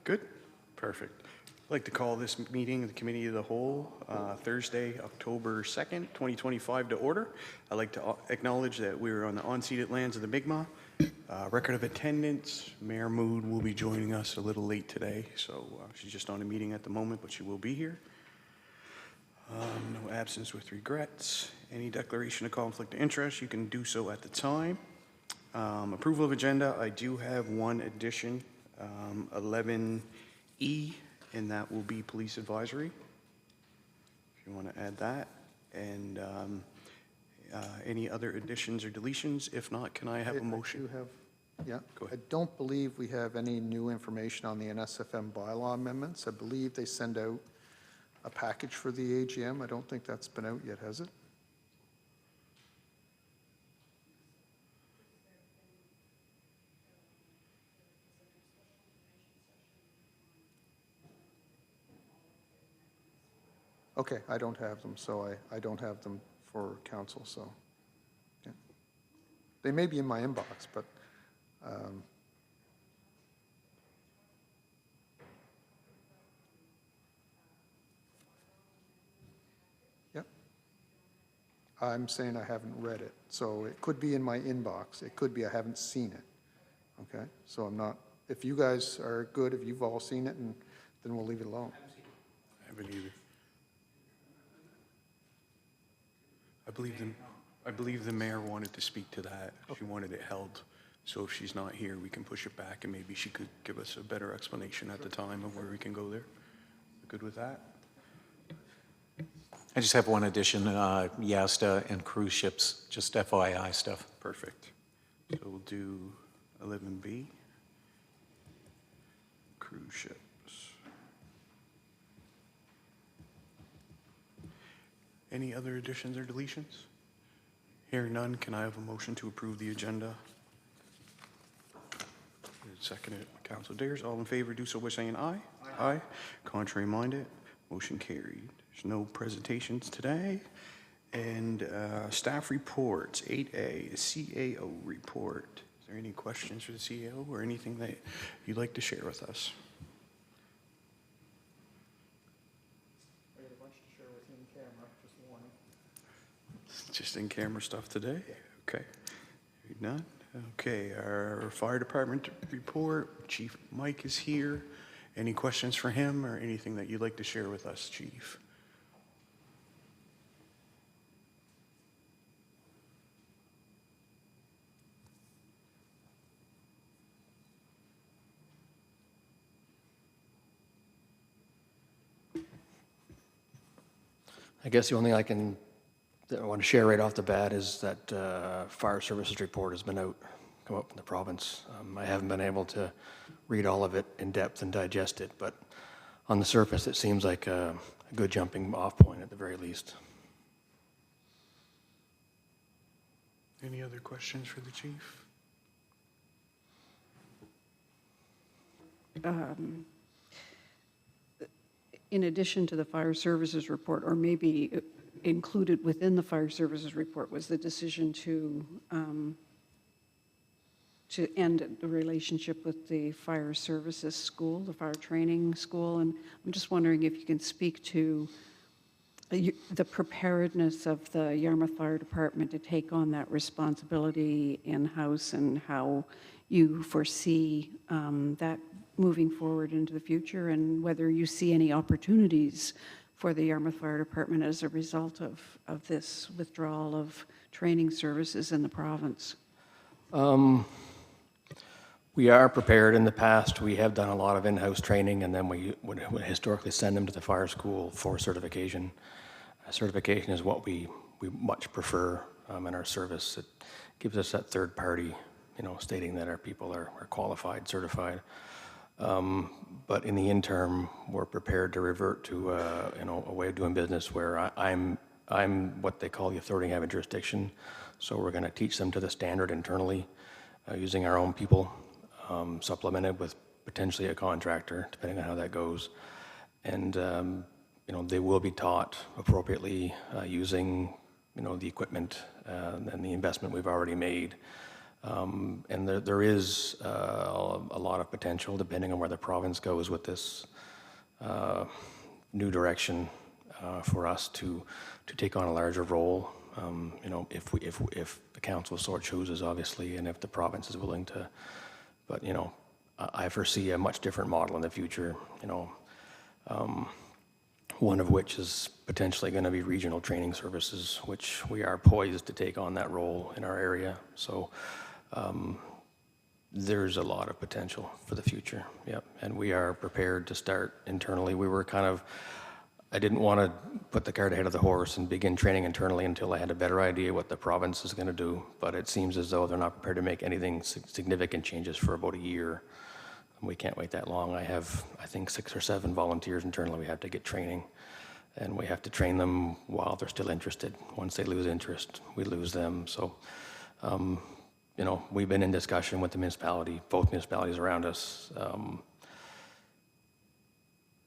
Good, perfect. I'd like to call this meeting of the Committee of the Whole, Thursday, October 2nd, 2025 to order. I'd like to acknowledge that we're on the unceded lands of the Mi'kmaq. Record of attendance, Mayor Mood will be joining us a little late today, so she's just on a meeting at the moment, but she will be here. No absence with regrets. Any declaration of conflict of interest, you can do so at the time. Approval of agenda, I do have one addition, 11E, and that will be police advisory, if you want to add that. And any other additions or deletions? If not, can I have a motion? Yeah. Go ahead. I don't believe we have any new information on the NSFM bylaw amendments. I believe they send out a package for the AGM. I don't think that's been out yet, has it? Okay, I don't have them, so I don't have them for council, so. Yeah. They may be in my inbox, but yep. I'm saying I haven't read it, so it could be in my inbox. It could be I haven't seen it. Okay, so I'm not, if you guys are good, if you've all seen it, and then we'll leave it alone. I haven't either. I believe the mayor wanted to speak to that. Okay. She wanted it held. So if she's not here, we can push it back and maybe she could give us a better explanation at the time of where we can go there. Good with that? I just have one addition, YASTA and cruise ships, just FYI stuff. Perfect. So we'll do 11B, cruise ships. Any other additions or deletions? Hearing none, can I have a motion to approve the agenda? Seconded, Councilor Dares. All in favor, do so by saying aye. Aye. Contrary minded, motion carried. There's no presentations today. And staff reports, 8A, CAO report. Is there any questions for the CAO or anything that you'd like to share with us? Just in camera stuff today? Okay. None? Okay, our fire department report, Chief Mike is here. Any questions for him or anything that you'd like to share with us, Chief? I guess the only thing that I want to share right off the bat is that fire services report has been come up from the province. I haven't been able to read all of it in depth and digest it, but on the surface it seems like a good jumping off point at the very least. Any other questions for the chief? In addition to the fire services report, or maybe included within the fire services report, was the decision to end the relationship with the fire services school, the fire training school. And I'm just wondering if you can speak to the preparedness of the Yarmouth Fire Department to take on that responsibility in-house and how you foresee that moving forward into the future, and whether you see any opportunities for the Yarmouth Fire Department as a result of this withdrawal of training services in the province. We are prepared. In the past, we have done a lot of in-house training, and then we would historically send them to the fire school for certification. Certification is what we much prefer in our service. It gives us that third party, stating that our people are qualified, certified. But in the interim, we're prepared to revert to a way of doing business where I'm what they call the authority having jurisdiction. So we're going to teach them to the standard internally, using our own people, supplemented with potentially a contractor, depending on how that goes. And they will be taught appropriately using the equipment and the investment we've already made. And there is a lot of potential, depending on where the province goes with this new direction, for us to take on a larger role. You know, if the council so chooses, obviously, and if the province is willing to. But you know, I foresee a much different model in the future. You know, one of which is potentially going to be regional training services, which we are poised to take on that role in our area. So there's a lot of potential for the future. Yep, and we are prepared to start internally. We were kind of. I didn't want to put the cart ahead of the horse and begin training internally until I had a better idea what the province is going to do. But it seems as though they're not prepared to make anything significant changes for about a year. We can't wait that long. I have, I think, 6 or 7 volunteers internally we have to get training. And we have to train them while they're still interested. Once they lose interest, we lose them. So, you know, we've been in discussion with the municipality, both municipalities around us,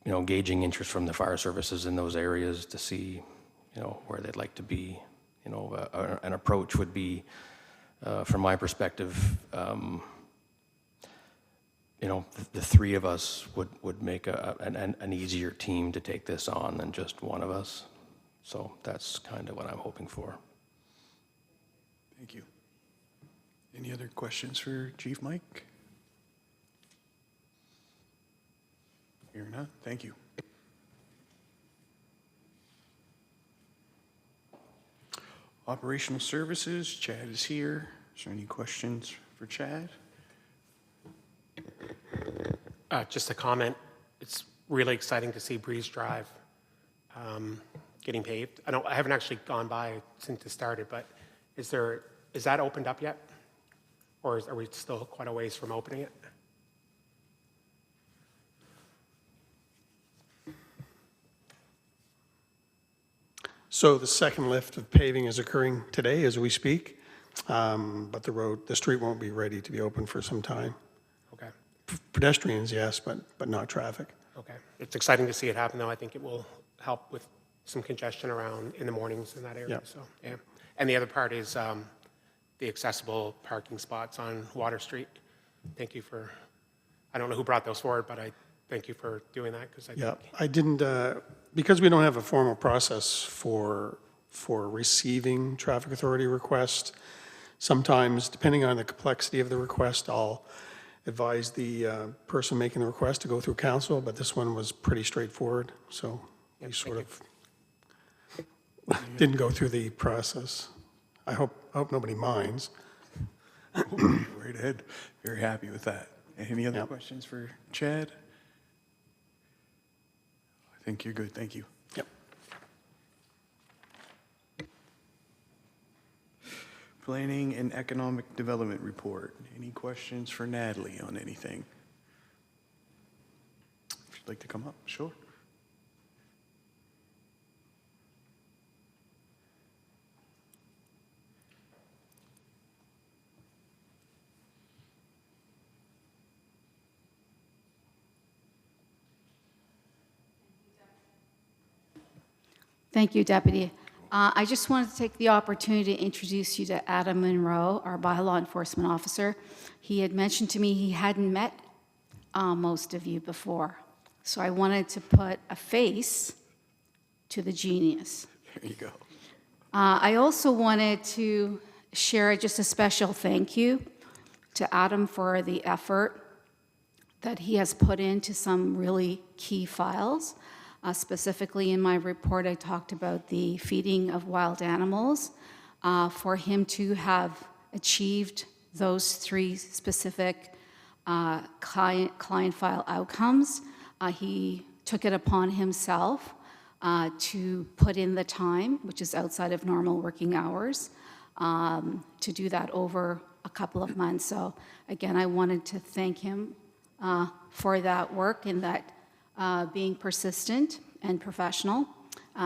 you know, gauging interest from the fire services in those areas to see, you know, where they'd like to be. You know, an approach would be, from my perspective, you know, the 3 of us would make an easier team to take this on than just one of us. So that's kind of what I'm hoping for. Thank you. Any other questions for Chief Mike? Hearing none, thank you. Operational Services, Chad is here. Is there any questions for Chad? Just a comment. It's really exciting to see Breeze Drive getting paved. I haven't actually gone by since it started, but is that opened up yet? Or are we still quite a ways from opening it? So the second lift of paving is occurring today as we speak, but the street won't be ready to be open for some time. Okay. Pedestrians, yes, but not traffic. Okay. It's exciting to see it happen, though. I think it will help with some congestion around in the mornings in that area. Yeah. So, yeah. And the other part is the accessible parking spots on Water Street. Thank you for, I don't know who brought those forward, but I thank you for doing that because Yeah, I didn't, because we don't have a formal process for receiving traffic authority requests, sometimes, depending on the complexity of the request, I'll advise the person making the request to go through council, but this one was pretty straightforward, so we sort of didn't go through the process. I hope nobody minds. Right ahead. Very happy with that. Any other Yep. questions for Chad? I think you're good. Thank you. Yep. Planning and Economic Development Report. Any questions for Natalie on anything? If you'd like to come up, sure. Thank you, Deputy. I just wanted to take the opportunity to introduce you to Adam Monroe, our bylaw enforcement officer. He had mentioned to me he hadn't met most of you before, so I wanted to put a face to the genius. There you go. I also wanted to share just a special thank you to Adam for the effort that he has put into some really key files. Specifically in my report, I talked about the feeding of wild animals. For him to have achieved those 3 specific client file outcomes, he took it upon himself to put in the time, which is outside of normal working hours, to do that over a couple of months. So again, I wanted to thank him for that work and that being persistent and professional.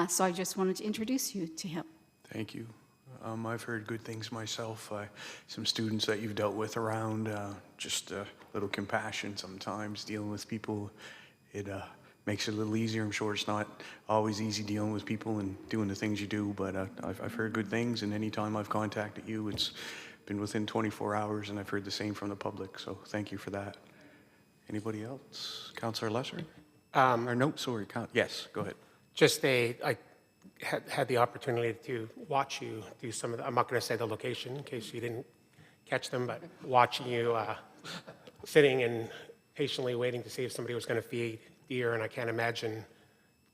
So I just wanted to introduce you to him. Thank you. I've heard good things myself. Some students that you've dealt with around, just a little compassion sometimes dealing with people. It makes it a little easier. I'm sure it's not always easy dealing with people and doing the things you do, but I've heard good things, and anytime I've contacted you, it's been within 24 hours, and I've heard the same from the public, so thank you for that. Anybody else? Councillor Lesser? Or no, sorry, yes, go ahead. I had the opportunity to watch you do some of the, I'm not going to say the location in case you didn't catch them, but watching you sitting and patiently waiting to see if somebody was going to feed deer, and I can't imagine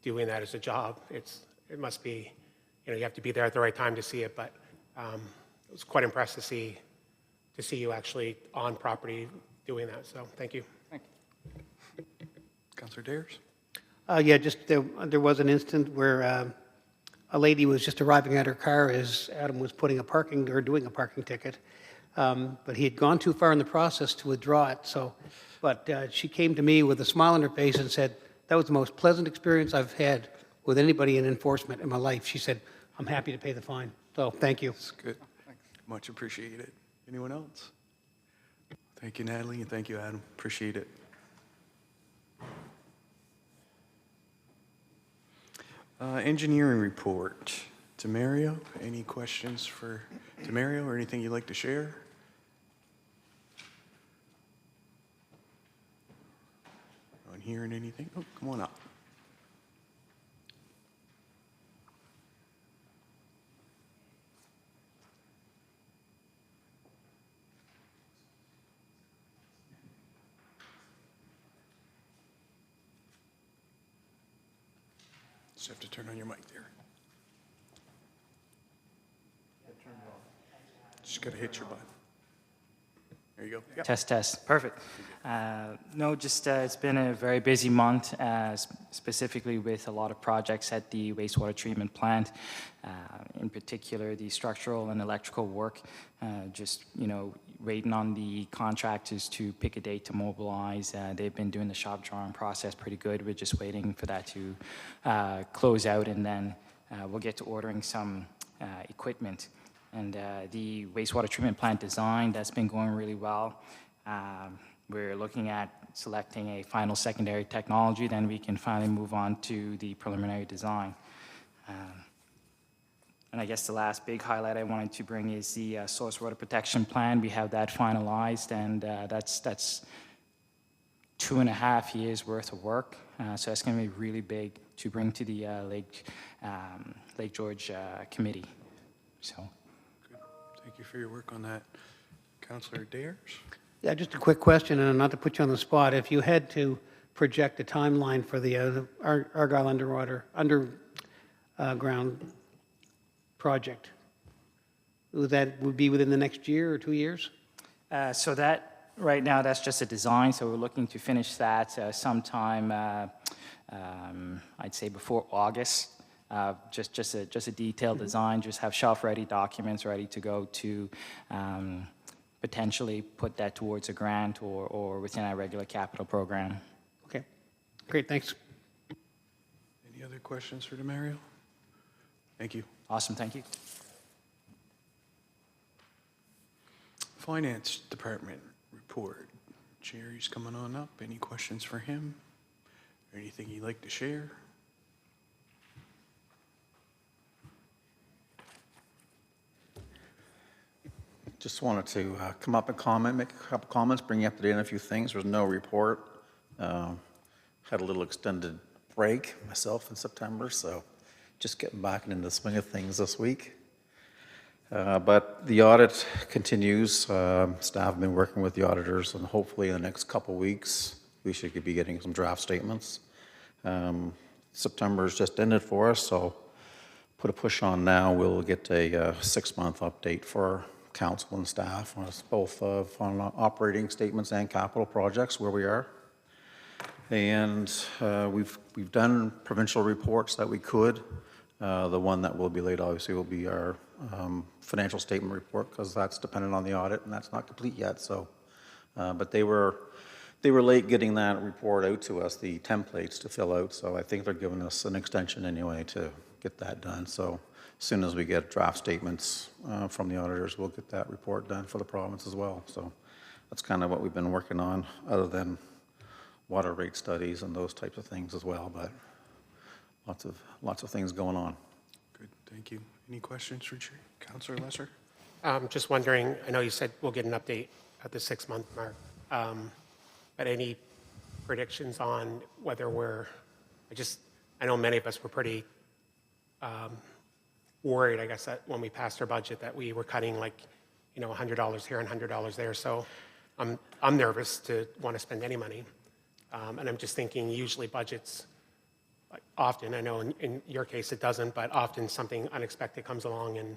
doing that as a job. It must be, you have to be there at the right time to see it, but it was quite impressed to see you actually on property doing that, so thank you. Councillor Dares? Yeah, just there was an instant where a lady was just arriving at her car as Adam was doing a parking ticket, but he had gone too far in the process to withdraw it. But she came to me with a smile on her face and said, "That was the most pleasant experience I've had with anybody in enforcement in my life." She said, "I'm happy to pay the fine." So thank you. That's good. Much appreciated. Anyone else? Thank you, Natalie, and thank you, Adam. Appreciate it. Engineering report. Demario, any questions for Demario or anything you'd like to share? Anyone hearing anything? Oh, come on up. Just have to turn on your mic there. Just got to hit your button. There you go. Yep. Test. Perfect. No, just it's been a very busy month, specifically with a lot of projects at the wastewater treatment plant. In particular, the structural and electrical work. Waiting on the contractors to pick a date to mobilize. They've been doing the shop drawing process pretty good. We're just waiting for that to close out, and then we'll get to ordering some equipment. And the wastewater treatment plant design, that's been going really well. We're looking at selecting a final secondary technology, then we can finally move on to the preliminary design. And I guess the last big highlight I wanted to bring is the source water protection plan. We have that finalized, and that's 2.5 years worth of work. So that's going to be really big to bring to the Lake George committee. So. Good. Thank you for your work on that. Councillor Dares? Yeah, just a quick question, and not to put you on the spot. If you had to project a timeline for the Argyle underground project, would be within the next year or 2 years? So that, right now, that's just a design, so we're looking to finish that sometime, I'd say before August. Just a detailed design, just have shelf-ready documents ready to go to potentially put that towards a grant or within our regular capital program. Okay, great, thanks. Any other questions for Demario? Thank you. Awesome, thank you. Finance Department report. Jerry's coming on up. Any questions for him? Or anything you'd like to share? Just wanted to come up and comment, make a couple comments, bring you up to date on a few things. There's no report. Had a little extended break myself in September, so just getting back into the swing of things this week. But the audit continues. Staff have been working with the auditors, and hopefully in the next couple weeks, we should be getting some draft statements. September's just ended for us, so put a push on now. We'll get a 6-month update for council and staff on both on operating statements and capital projects where we are. And we've done provincial reports that we could. The one that will be late, obviously, will be our financial statement report, because that's dependent on the audit, and that's not complete yet. So, but they were late getting that report out to us, the templates to fill out. So I think they're giving us an extension anyway to get that done. So as soon as we get draft statements from the auditors, we'll get that report done for the province as well. So that's kind of what we've been working on, other than water rate studies and those types of things as well. But lots of things going on. Good, thank you. Any questions for Councillor Lesser? Just wondering, I know you said we'll get an update at the 6-month mark, but any predictions on whether I know many of us were pretty worried, I guess, that when we passed our budget that we were cutting like, $100 here and $100 there. So I'm nervous to want to spend any money. And I'm just thinking usually budgets, like often, I know in your case it doesn't, but often something unexpected comes along, and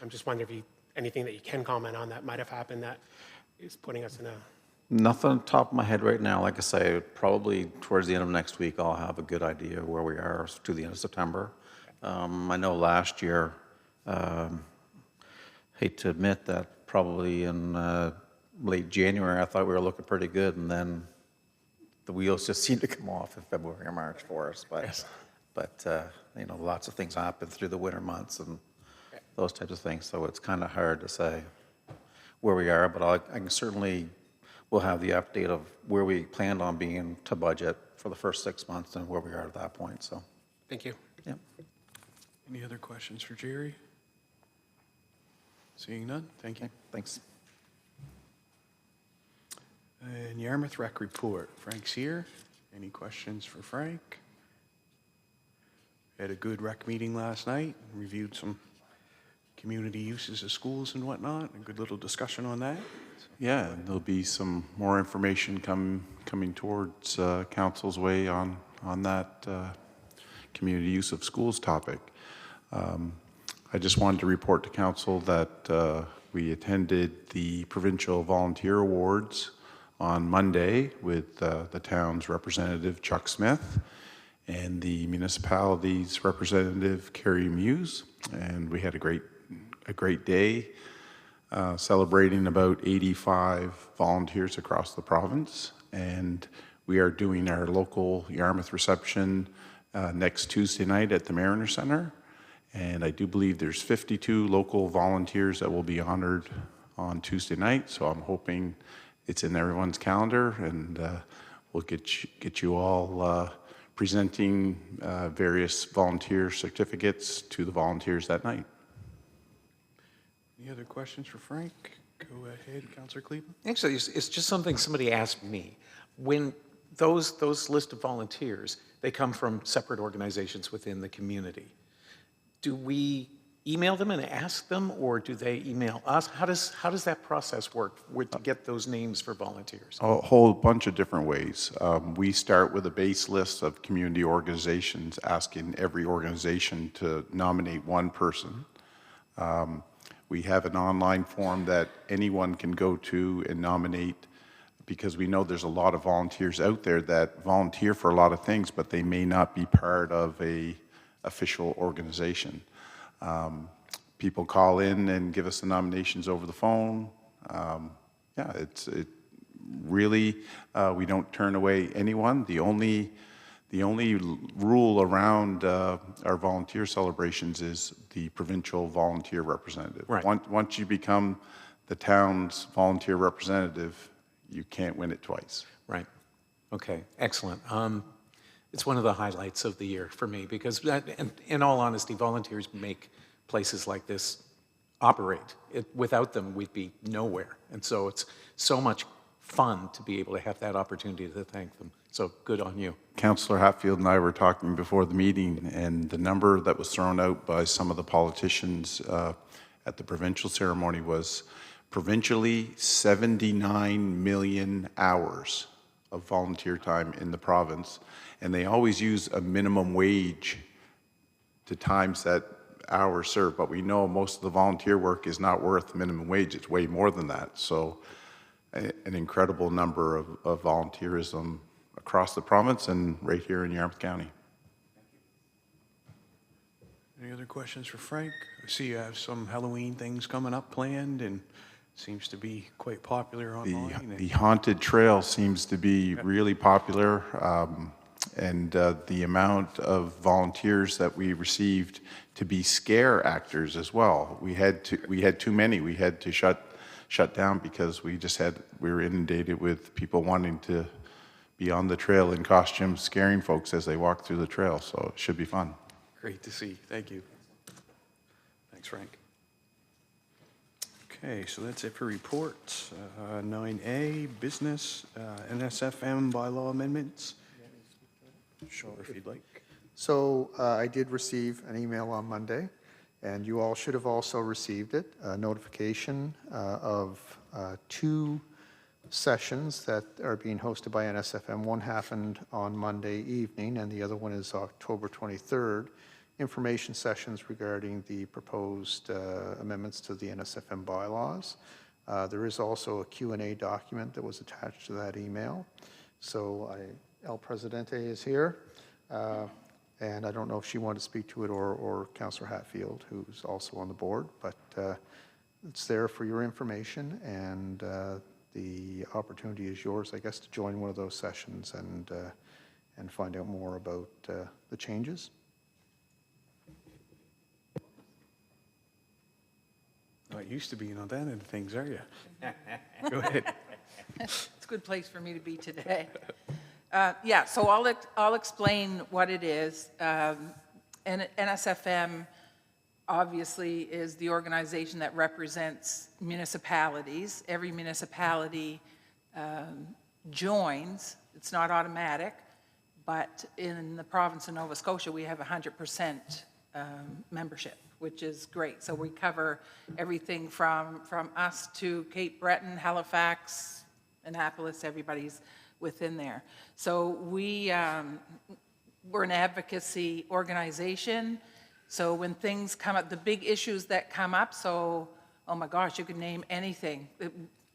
I'm just wondering if anything that you can comment on that might have happened that is putting us in a... Nothing on the top of my head right now. Like I say, probably towards the end of next week, I'll have a good idea where we are to the end of September. I know last year, hate to admit that probably in late January, I thought we were looking pretty good, and then the wheels just seemed to come off in February or March for us. But lots of things happen through the winter months and those types of things. So it's kind of hard to say where we are, but I can certainly will have the update of where we planned on being to budget for the first 6 months and where we are at that point. So, Thank you. yeah. Any other questions for Jerry? Seeing none, thank you. Okay, thanks. And Yarmouth Rec report. Frank's here. Any questions for Frank? Had a good rec meeting last night, reviewed some community uses of schools and whatnot, a good little discussion on that. Yeah, and there'll be some more information coming towards council's way on that community use of schools topic. I just wanted to report to council that we attended the Provincial Volunteer Awards on Monday with the town's representative, Chuck Smith, and the municipality's representative, Carrie Muse, and we had a great day. Celebrating about 85 volunteers across the province, and we are doing our local Yarmouth reception next Tuesday night at the Mariner Center, and I do believe there's 52 local volunteers that will be honored on Tuesday night, so I'm hoping it's in everyone's calendar, and we'll get you all presenting various volunteer certificates to the volunteers that night. Any other questions for Frank? Go ahead, Councillor Cleveland. Actually, it's just something somebody asked me. When those list of volunteers, they come from separate organizations within the community. Do we email them and ask them, or do they email us? How does that process work to get those names for volunteers? A whole bunch of different ways. We start with a base list of community organizations, asking every organization to nominate one person. We have an online form that anyone can go to and nominate, because we know there's a lot of volunteers out there that volunteer for a lot of things, but they may not be part of a official organization. People call in and give us the nominations over the phone. Yeah, it really, we don't turn away anyone. The only rule around our volunteer celebrations is the provincial volunteer representative. Right. Once you become the town's volunteer representative, you can't win it twice. Right. Okay, excellent. It's one of the highlights of the year for me, because in all honesty, volunteers make places like this operate. Without them, we'd be nowhere. And so it's so much fun to be able to have that opportunity to thank them. So good on you. Councillor Hatfield and I were talking before the meeting, and the number that was thrown out by some of the politicians at the provincial ceremony was provincially 79 million hours of volunteer time in the province, and they always use a minimum wage to times that hours served, but we know most of the volunteer work is not worth minimum wage. It's way more than that. So an incredible number of volunteerism across the province and right here in Yarmouth County. Any other questions for Frank? I see you have some Halloween things coming up planned, and seems to be quite popular online. The haunted trail seems to be really popular, and the amount of volunteers that we received to be scare actors as well. We had too many. We had to shut down because we were inundated with people wanting to be on the trail in costumes, scaring folks as they walk through the trail. So it should be fun. Great to see. Thank you. Thanks, Frank. Okay, so that's it for reports. 9A, business, NSFM bylaw amendments. Sure, if you'd like. So I did receive an email on Monday, and you all should have also received it, a notification of 2 sessions that are being hosted by NSFM. One happened on Monday evening, and the other one is October 23rd. Information sessions regarding the proposed amendments to the NSFM bylaws. There is also a Q&A document that was attached to that email. So El Presidente is here, and I don't know if she wanted to speak to it or Councillor Hatfield, who's also on the board, but it's there for your information, and the opportunity is yours, I guess, to join one of those sessions and find out more about the changes. Not used to being on that end of things, are you? Go ahead. It's a good place for me to be today. Yeah, so I'll explain what it is. And NSFM obviously is the organization that represents municipalities. Every municipality joins. It's not automatic, but in the province of Nova Scotia, we have 100% membership, which is great. So we cover everything from us to Cape Breton, Halifax, Annapolis, everybody's within there. So we're an advocacy organization. So when things come up, the big issues that come up, so, oh my gosh, you could name anything.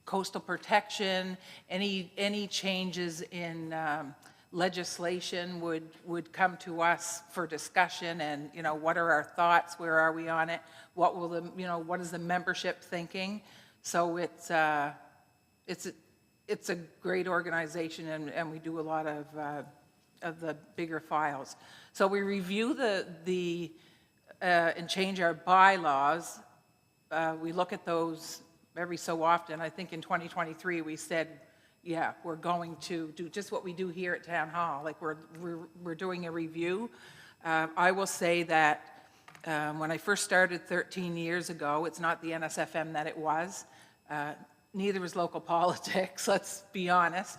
Coastal protection, any changes in legislation would come to us for discussion, and what are our thoughts, where are we on it, what will what is the membership thinking. So it's a great organization, and we do a lot of the bigger files. So we review and change our bylaws. We look at those every so often. I think in 2023 we said, yeah, we're going to do just what we do here at Town Hall. Like we're doing a review. I will say that when I first started 13 years ago, it's not the NSFM that it was. Neither was local politics, let's be honest.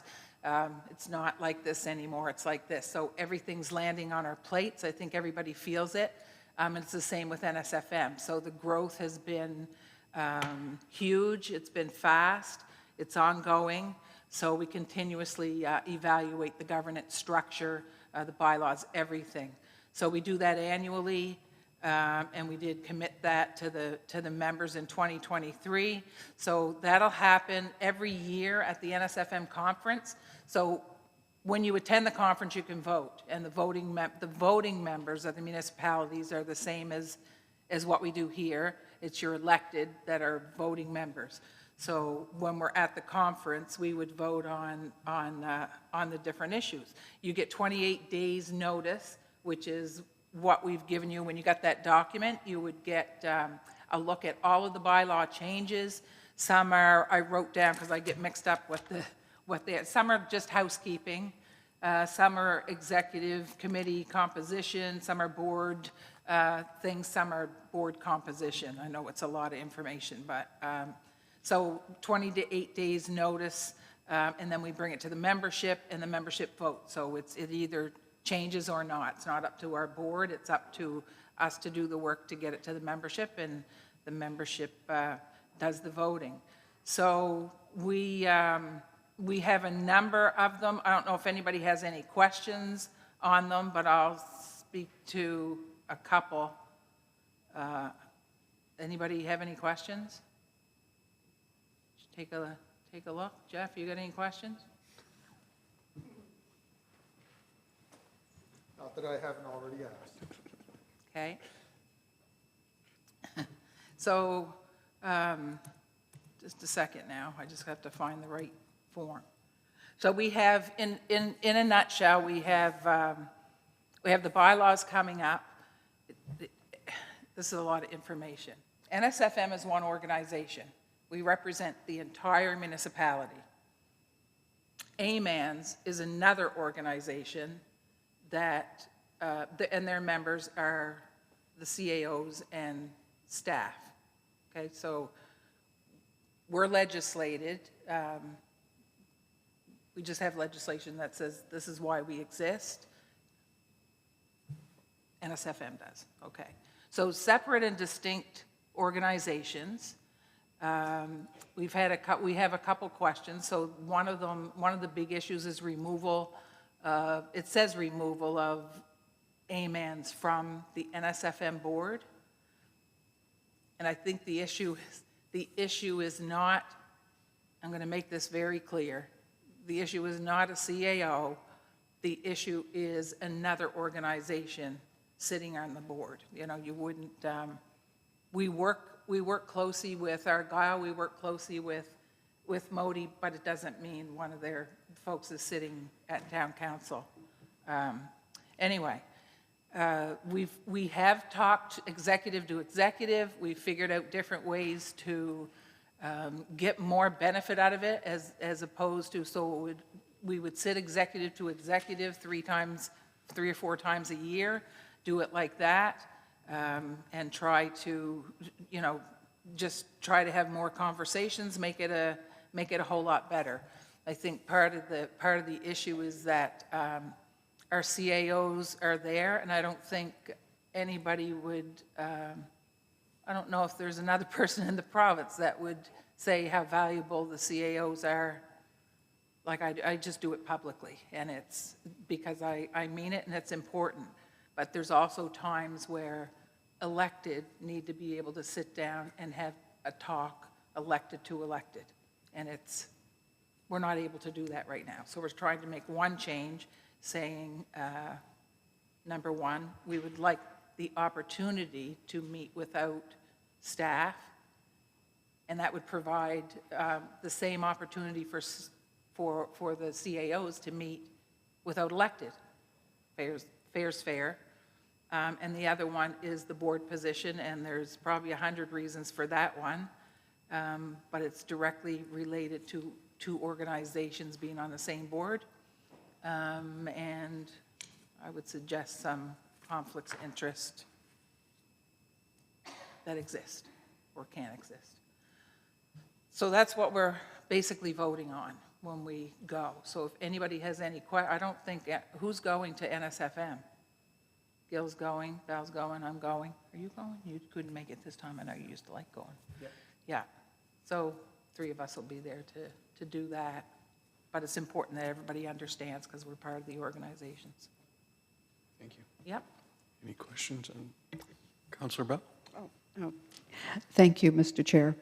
It's not like this anymore, it's like this. So everything's landing on our plates. I think everybody feels it. And it's the same with NSFM. So the growth has been huge, it's been fast, it's ongoing. So we continuously evaluate the governance structure, the bylaws, everything. So we do that annually, and we did commit that to the members in 2023. So that'll happen every year at the NSFM conference. So when you attend the conference, you can vote, and the voting members of the municipalities are the same as what we do here. It's your elected that are voting members. So when we're at the conference, we would vote on the different issues. You get 28 days notice, which is what we've given you. When you got that document, you would get a look at all of the bylaw changes. Some are, I wrote down because I get mixed up with some are just housekeeping. Some are executive committee composition. Some are board things. Some are board composition. I know it's a lot of information, but so 28 days notice, and then we bring it to the membership, and the membership vote. So it either changes or not. It's not up to our board. It's up to us to do the work to get it to the membership, and the membership does the voting. So we have a number of them. I don't know if anybody has any questions on them, but I'll speak to a couple. Anybody have any questions? Take a look. Jeff, you got any questions? Not that I haven't already asked. Okay. So, just a second now. I just have to find the right form. So we have, in a nutshell, we have the bylaws coming up. This is a lot of information. NSFM is one organization. We represent the entire municipality. AMANS is another organization that, and their members are the CAOs and staff. Okay, so we're legislated. We just have legislation that says this is why we exist. NSFM does, okay. So separate and distinct organizations. We have a couple questions. So one of the big issues is removal. It says removal of AMANs from the NSFM board. And I think the issue is not, I'm going to make this very clear, the issue is not a CAO, the issue is another organization sitting on the board. You know, you wouldn't, we work closely with Argyle, we work closely with Modi, but it doesn't mean one of their folks is sitting at town council. Anyway, we have talked executive to executive. We've figured out different ways to get more benefit out of it as opposed to, so we would sit executive to executive 3 or 4 times a year, do it like that, and try to, you know, just try to have more conversations, make it a whole lot better. I think part of the issue is that our CAOs are there, and I don't think anybody would, I don't know if there's another person in the province that would say how valuable the CAOs are. Like, I just do it publicly, and it's because I mean it and it's important. But there's also times where elected need to be able to sit down and have a talk, elected to elected. And we're not able to do that right now. So we're trying to make one change saying, number one, we would like the opportunity to meet without staff, and that would provide the same opportunity for the CAOs to meet without elected. Fair's fair. And the other one is the board position, and there's probably 100 reasons for that one, but it's directly related to 2 organizations being on the same board, and I would suggest some conflicts of interest that exist or can exist. So that's what we're basically voting on when we go. So if anybody has any questions, I don't think, who's going to NSFM? Gil's going, Val's going, I'm going. Are you going? You couldn't make it this time. I know you used to like going. Yeah. Yeah. So 3 of us will be there to do that. But it's important that everybody understands because we're part of the organizations. Thank you. Yep. Any questions on Councillor Bell? Oh, thank you, Mr. Chair.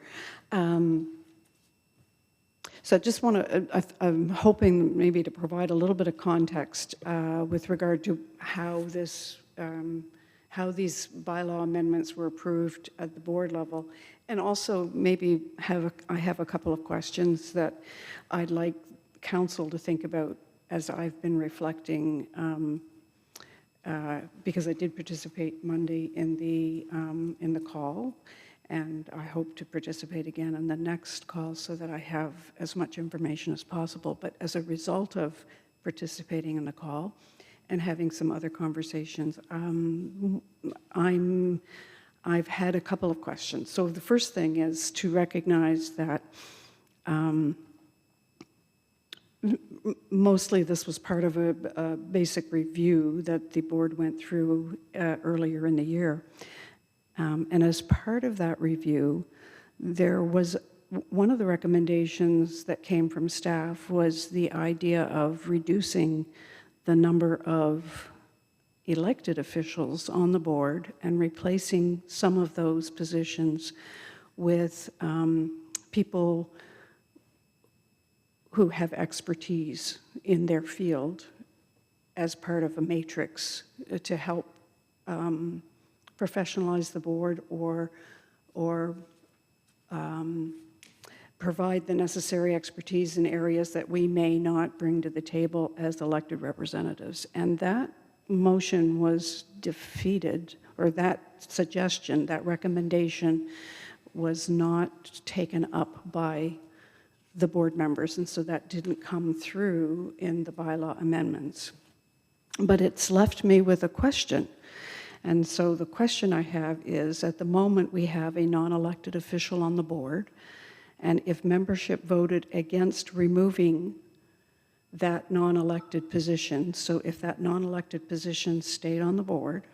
So I just want to, I'm hoping maybe to provide a little bit of context with regard to how these bylaw amendments were approved at the board level, and also maybe I have a couple of questions that I'd like council to think about as I've been reflecting, because I did participate Monday in the call, and I hope to participate again in the next call so that I have as much information as possible. But as a result of participating in the call and having some other conversations, I've had a couple of questions. So the first thing is to recognize that mostly this was part of a basic review that the board went through earlier in the year. And as part of that review, there was one of the recommendations that came from staff was the idea of reducing the number of elected officials on the board and replacing some of those positions with people who have expertise in their field as part of a matrix to help professionalize the board or provide the necessary expertise in areas that we may not bring to the table as elected representatives. And that motion was defeated, or that suggestion, that recommendation was not taken up by the board members, and so that didn't come through in the bylaw amendments. But it's left me with a question. And so the question I have is, at the moment we have a non-elected official on the board, And if membership voted against removing that non-elected position, so if that non-elected position stayed on the board,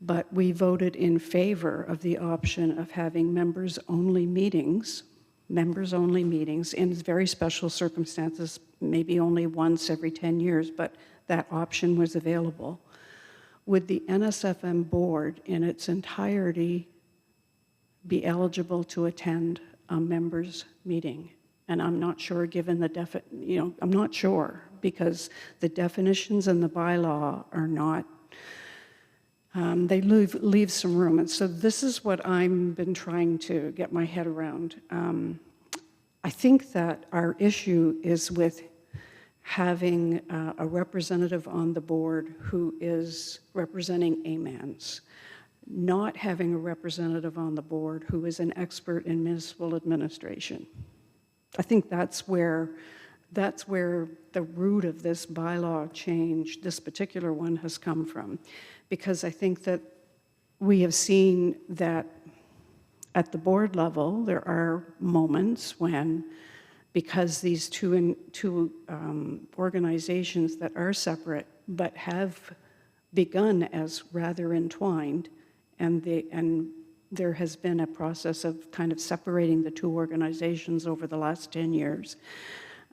but we voted in favor of the option of having members-only meetings in very special circumstances, maybe only once every 10 years, but that option was available, would the NSFM board in its entirety be eligible to attend a members' meeting? And I'm not sure, given the I'm not sure, because the definitions in the bylaw are not, they leave some room. And so this is what I've been trying to get my head around. I think that our issue is with having a representative on the board who is representing AMANS, not having a representative on the board who is an expert in municipal administration. I think that's where the root of this bylaw change, this particular one, has come from. Because I think that we have seen that at the board level, there are moments when, because these two organizations that are separate but have begun as rather entwined, and there has been a process of kind of separating the two organizations over the last 10 years.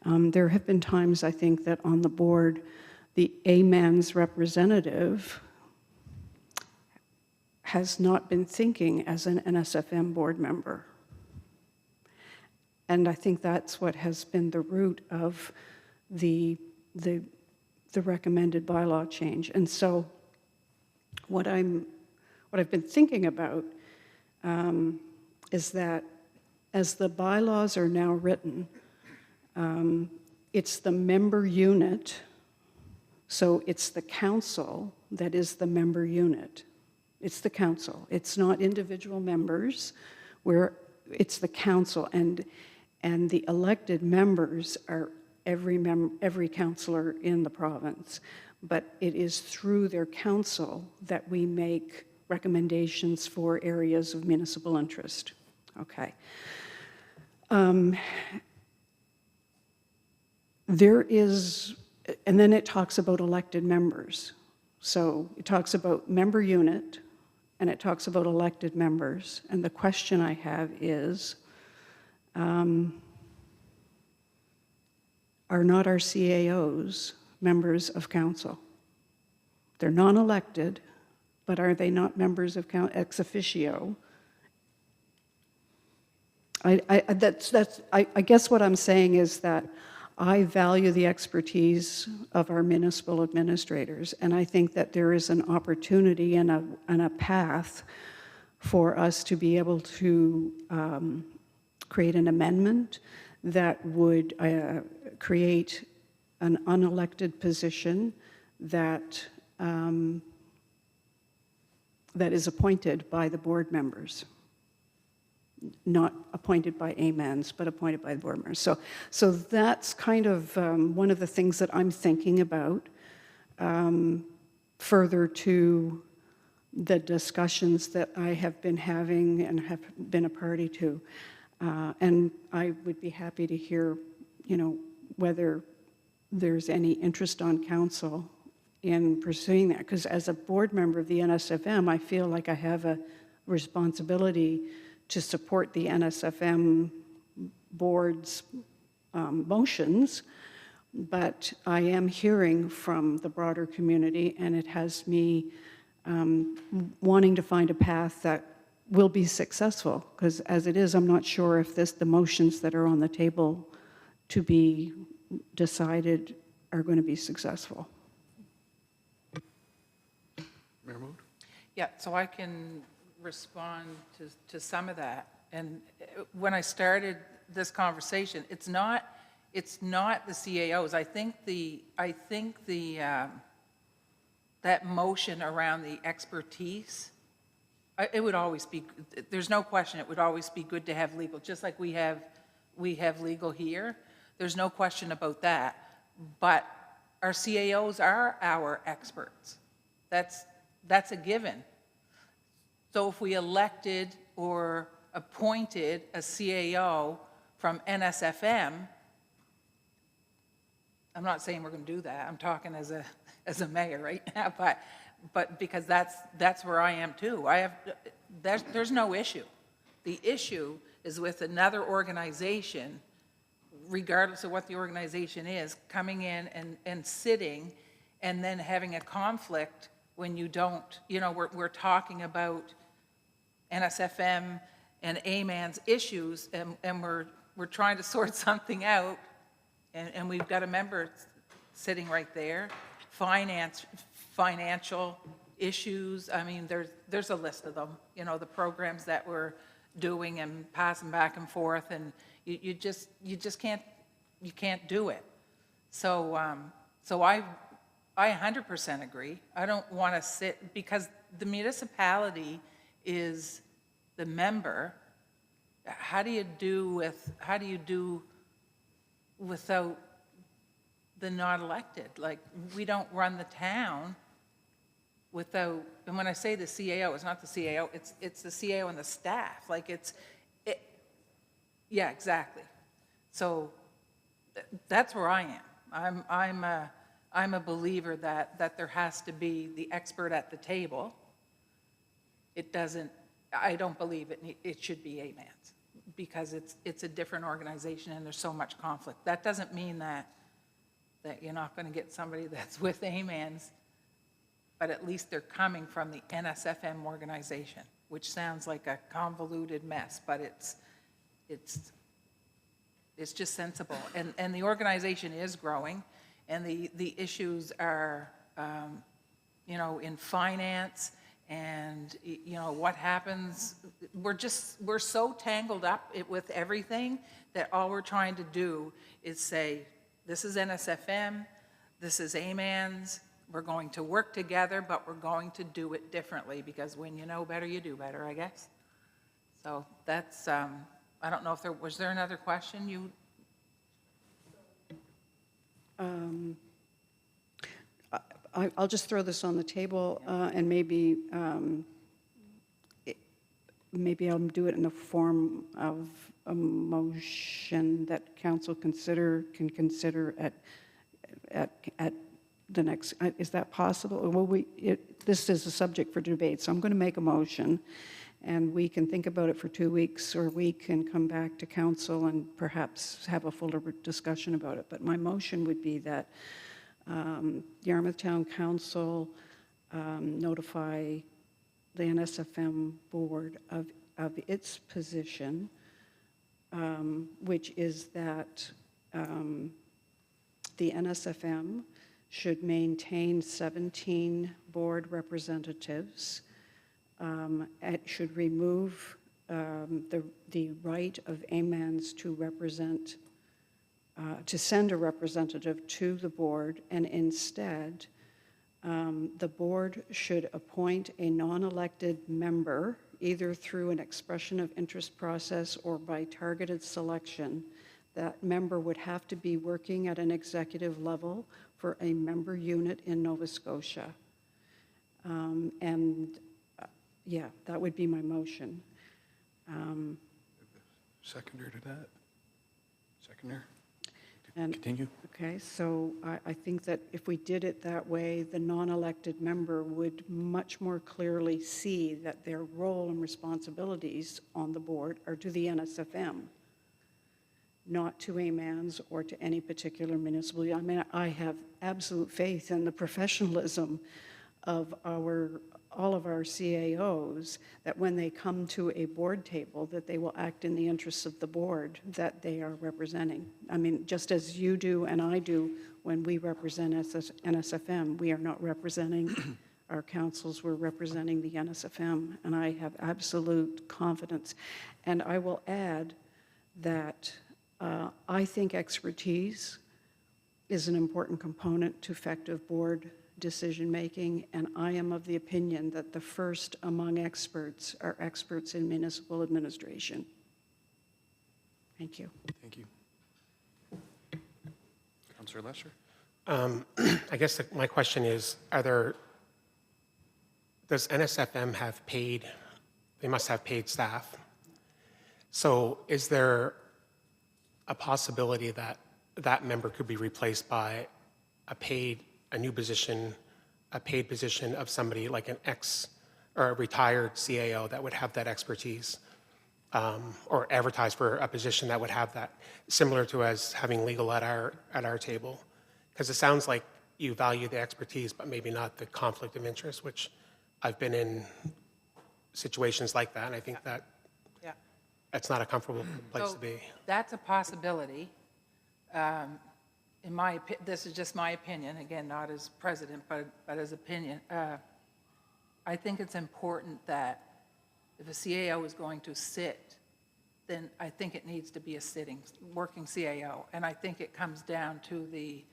There have been times, I think, that on the board, the AMANS representative has not been thinking as an NSFM board member. And I think that's what has been the root of the recommended bylaw change. And so what I've been thinking about is that as the bylaws are now written, it's the member unit, so it's the council that is the member unit. It's the council. It's not individual members, it's the council, and the elected members are every councillor in the province. But it is through their council that we make recommendations for areas of municipal interest. Okay. There is, and then it talks about elected members. So it talks about member unit, and it talks about elected members. And the question I have is, are not our CAOs members of council? They're non-elected, but are they not members of ex officio? I guess what I'm saying is that I value the expertise of our municipal administrators, and I think that there is an opportunity and a path for us to be able to create an amendment that would create an unelected position that is appointed by the board members. Not appointed by AMANS, but appointed by the board members. So that's kind of one of the things that I'm thinking about, further to the discussions that I have been having and have been a party to. And I would be happy to hear, whether there's any interest on council in pursuing that. Because as a board member of the NSFM, I feel like I have a responsibility to support the NSFM board's motions, but I am hearing from the broader community, and it has me wanting to find a path that will be successful, because as it is, I'm not sure if the motions that are on the table to be decided are going to be successful. Mayor Mood? Yeah, so I can respond to some of that. And when I started this conversation, it's not the CAOs. I think that motion around the expertise, it would always be, there's no question, it would always be good to have legal, just like we have legal here. There's no question about that. But our CAOs are our experts. That's a given. So if we elected or appointed a CAO from NSFM, I'm not saying we're going to do that. I'm talking as a mayor right now, but because that's where I am too. There's no issue. The issue is with another organization, regardless of what the organization is, coming in and sitting and then having a conflict when you don't, we're talking about NSFM and AMAN's issues and we're trying to sort something out. And we've got a member sitting right there, financial issues. I mean, there's a list of them, the programs that we're doing and passing back and forth, and you just can't do it. So I 100% agree. I don't want to sit, because the municipality is the member. How do you do without the not elected? Like, we don't run the town without, and when I say the CAO, it's not the CAO, it's the CAO and the staff. Like, yeah, exactly. So that's where I am. I'm a believer that there has to be the expert at the table. I don't believe it should be AMANS, because it's a different organization and there's so much conflict. That doesn't mean that you're not going to get somebody that's with AMANS, but at least they're coming from the NSFM organization, which sounds like a convoluted mess, but it's just sensible. And the organization is growing, and the issues are, in finance, and what happens, we're so tangled up with everything that all we're trying to do is say, this is NSFM, this is AMANS, we're going to work together, but we're going to do it differently, because when you know better, you do better, I guess. So that's, I don't know if was there another question I'll just throw this on the table, and maybe I'll do it in the form of a motion that council can consider at the next. Is that possible? Well, this is a subject for debate, so I'm going to make a motion, and we can think about it for 2 weeks or a week and come back to council and perhaps have a fuller discussion about it. But my motion would be that Yarmouth Town Council notify the NSFM board of its position, which is that the NSFM should maintain 17 board representatives. It should remove the right of AMANS to represent, to send a representative to the board, and instead the board should appoint a non-elected member, either through an expression of interest process or by targeted selection. That member would have to be working at an executive level for a member unit in Nova Scotia. Yeah, that would be my motion. Seconder to that? Seconder? And- Continue? Okay, so I think that if we did it that way, the non-elected member would much more clearly see that their role and responsibilities on the board are to the NSFM, not to AMANS or to any particular municipality. I mean, I have absolute faith in the professionalism of all of our CAOs, that when they come to a board table, that they will act in the interests of the board that they are representing. I mean, just as you do and I do when we represent NSFM, we are not representing our councils, we're representing the NSFM, and I have absolute confidence. And I will add that I think expertise is an important component to effective board decision-making, and I am of the opinion that the first among experts are experts in municipal administration. Thank you. Thank you. Councillor Lesser? I guess my question is, does NSFM have paid, they must have paid staff. So is there a possibility that that member could be replaced by a new position, a paid position of somebody like an or a retired CAO that would have that expertise? Or advertise for a position that would have that, similar to as having legal at our table? Because it sounds like you value the expertise, but maybe not the conflict of interest, which I've been in situations like that, and I think that Yeah. that's not a comfortable place So to be. that's a possibility. This is just my opinion, again, not as president, but as opinion. I think it's important that if a CAO is going to sit, then I think it needs to be a working CAO. And I think it comes down to the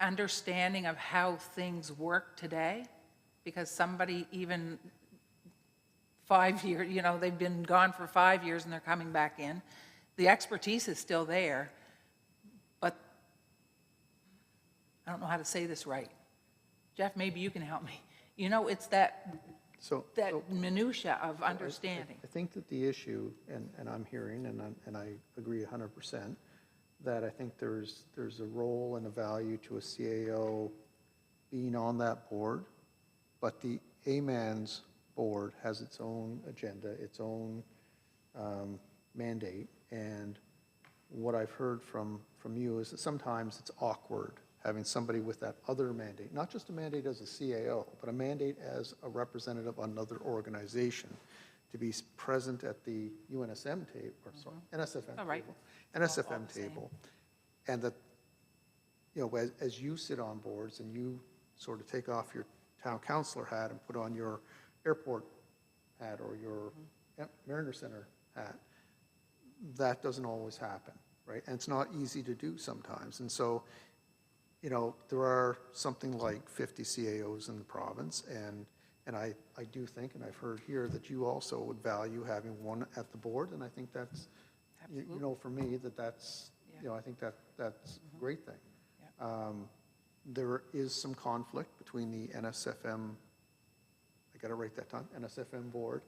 understanding of how things work today, because somebody even 5 years, they've been gone for 5 years and they're coming back in. The expertise is still there, but I don't know how to say this right. Jeff, maybe you can help me. It's that minutia of understanding. I think that the issue, and I'm hearing, and I agree 100%, that I think there's a role and a value to a CAO being on that board, but the AMAN's board has its own agenda, its own mandate, and what I've heard from you is that sometimes it's awkward having somebody with that other mandate, not just a mandate as a CAO, but a mandate as a representative of another organization to be present at the UNSM table, or sorry, NSFM All right. table, NSFM table. And that, as you sit on boards and you sort of take off your town councilor hat and put on your airport hat or your Mariner Center hat, that doesn't always happen, right? And it's not easy to do sometimes. And so, there are something like 50 CAOs in the province, and I do think, and I've heard here, that you also would value having one at the board, and I think that's, for me, that's, I think that's a great thing. There is some conflict between the NSFM, I got to write that down, NSFM board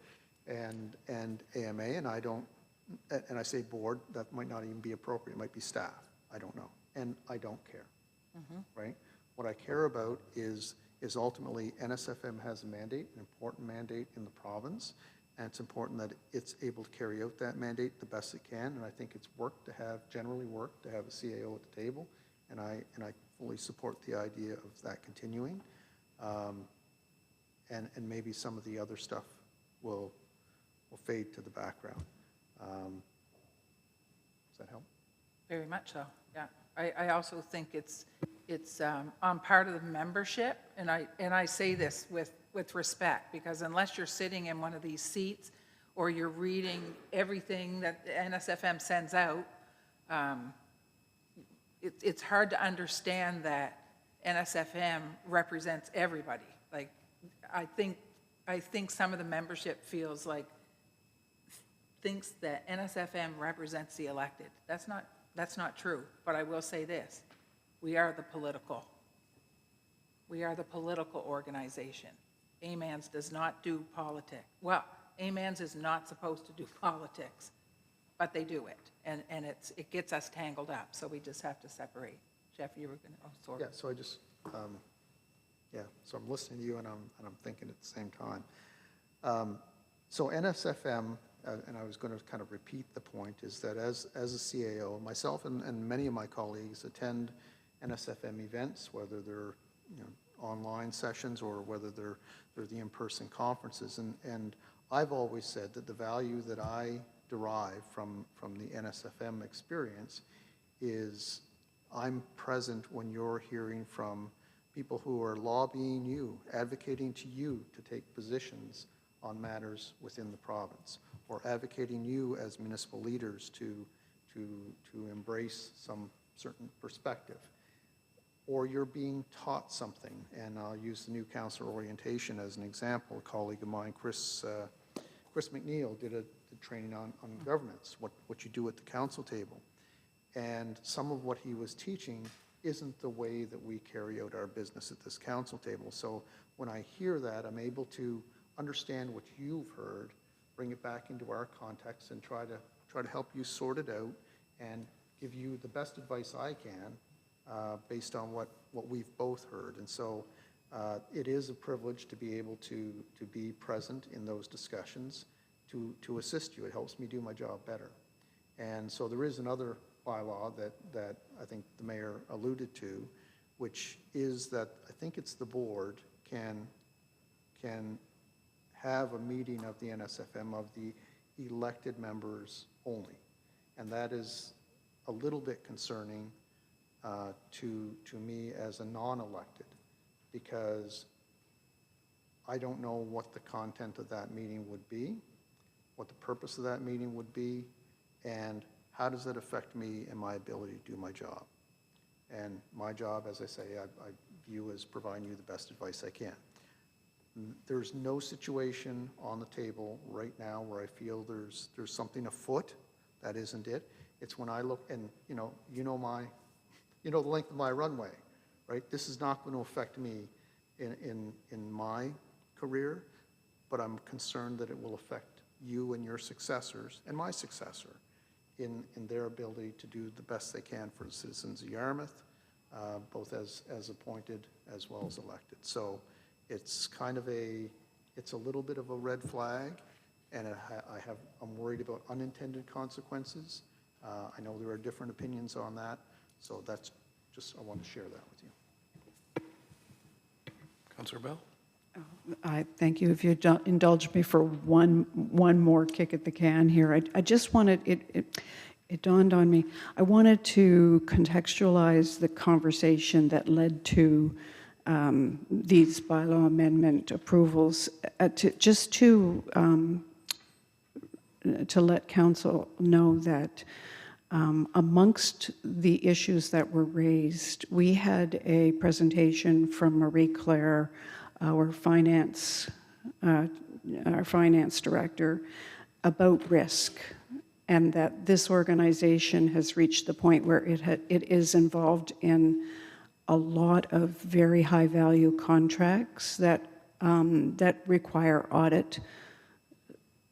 and AMA, and I say board, that might not even be appropriate, it might be staff, I don't know, and I don't care. Right? What I care about is ultimately NSFM has a mandate, an important mandate in the province, and it's important that it's able to carry out that mandate the best it can, and I think it's generally worked to have a CAO at the table, and I fully support the idea of that continuing, and maybe some of the other stuff will fade to the background. Does that help? Very much so, yeah. I also think it's on part of the membership, and I say this with respect, because unless you're sitting in one of these seats or you're reading everything that the NSFM sends out, it's hard to understand that NSFM represents everybody. Like, I think some of the membership thinks that NSFM represents the elected. That's not true, but I will say this. We are the political organization. AMANS does not do politics. Well, AMANS is not supposed to do politics, but they do it, and it gets us tangled up, so we just have to separate. Jeff, you were going to, sorry. Yeah, so I just, so I'm listening to you and I'm thinking at the same time. So NSFM, and I was going to kind of repeat the point, is that as a CAO, myself and many of my colleagues attend NSFM events, whether they're online sessions or whether they're the in-person conferences. And I've always said that the value that I derive from the NSFM experience is I'm present when you're hearing from people who are lobbying you, advocating to you to take positions on matters within the province, or advocating you as municipal leaders to embrace some certain perspective. Or you're being taught something, and I'll use the new council orientation as an example. A colleague of mine, Chris McNeil, did a training on governance, what you do at the council table. And some of what he was teaching isn't the way that we carry out our business at this council table. So when I hear that, I'm able to understand what you've heard bring it back into our context, and try to help you sort it out and give you the best advice I can based on what we've both heard. And so it is a privilege to be able to be present in those discussions to assist you. It helps me do my job better. And so there is another bylaw that I think the mayor alluded to, which is that I think it's the board can have a meeting of the NSFM of the elected members only. And that is a little bit concerning to me as a non-elected, because I don't know what the content of that meeting would be, what the purpose of that meeting would be, and how does it affect me and my ability to do my job. And my job, as I say, I view as providing you the best advice I can. There's no situation on the table right now where I feel there's something afoot. That isn't it. It's when I look, and you know the length of my runway, right? This is not going to affect me in my career, but I'm concerned that it will affect you and your successors and my successor in their ability to do the best they can for the citizens of Yarmouth, both as appointed as well as elected. So it's kind of it's a little bit of a red flag, and I'm worried about unintended consequences. I know there are different opinions on that, so that's just, I want to share that with you. Councillor Bell? I thank you. If you indulge me for one more kick at the can here, I just wanted, it dawned on me, I wanted to contextualize the conversation that led to these bylaw amendment approvals, to let council know that amongst the issues that were raised, we had a presentation from Marie Claire, our finance director, about risk, and that this organization has reached the point where it is involved in a lot of very high-value contracts that require audit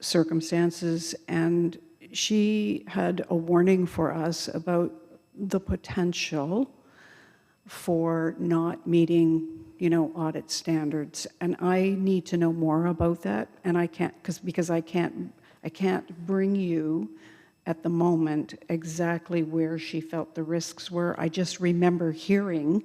circumstances, and she had a warning for us about the potential for not meeting, audit standards. And I need to know more about that, and I can't, because I can't bring you at the moment exactly where she felt the risks were. I just remember hearing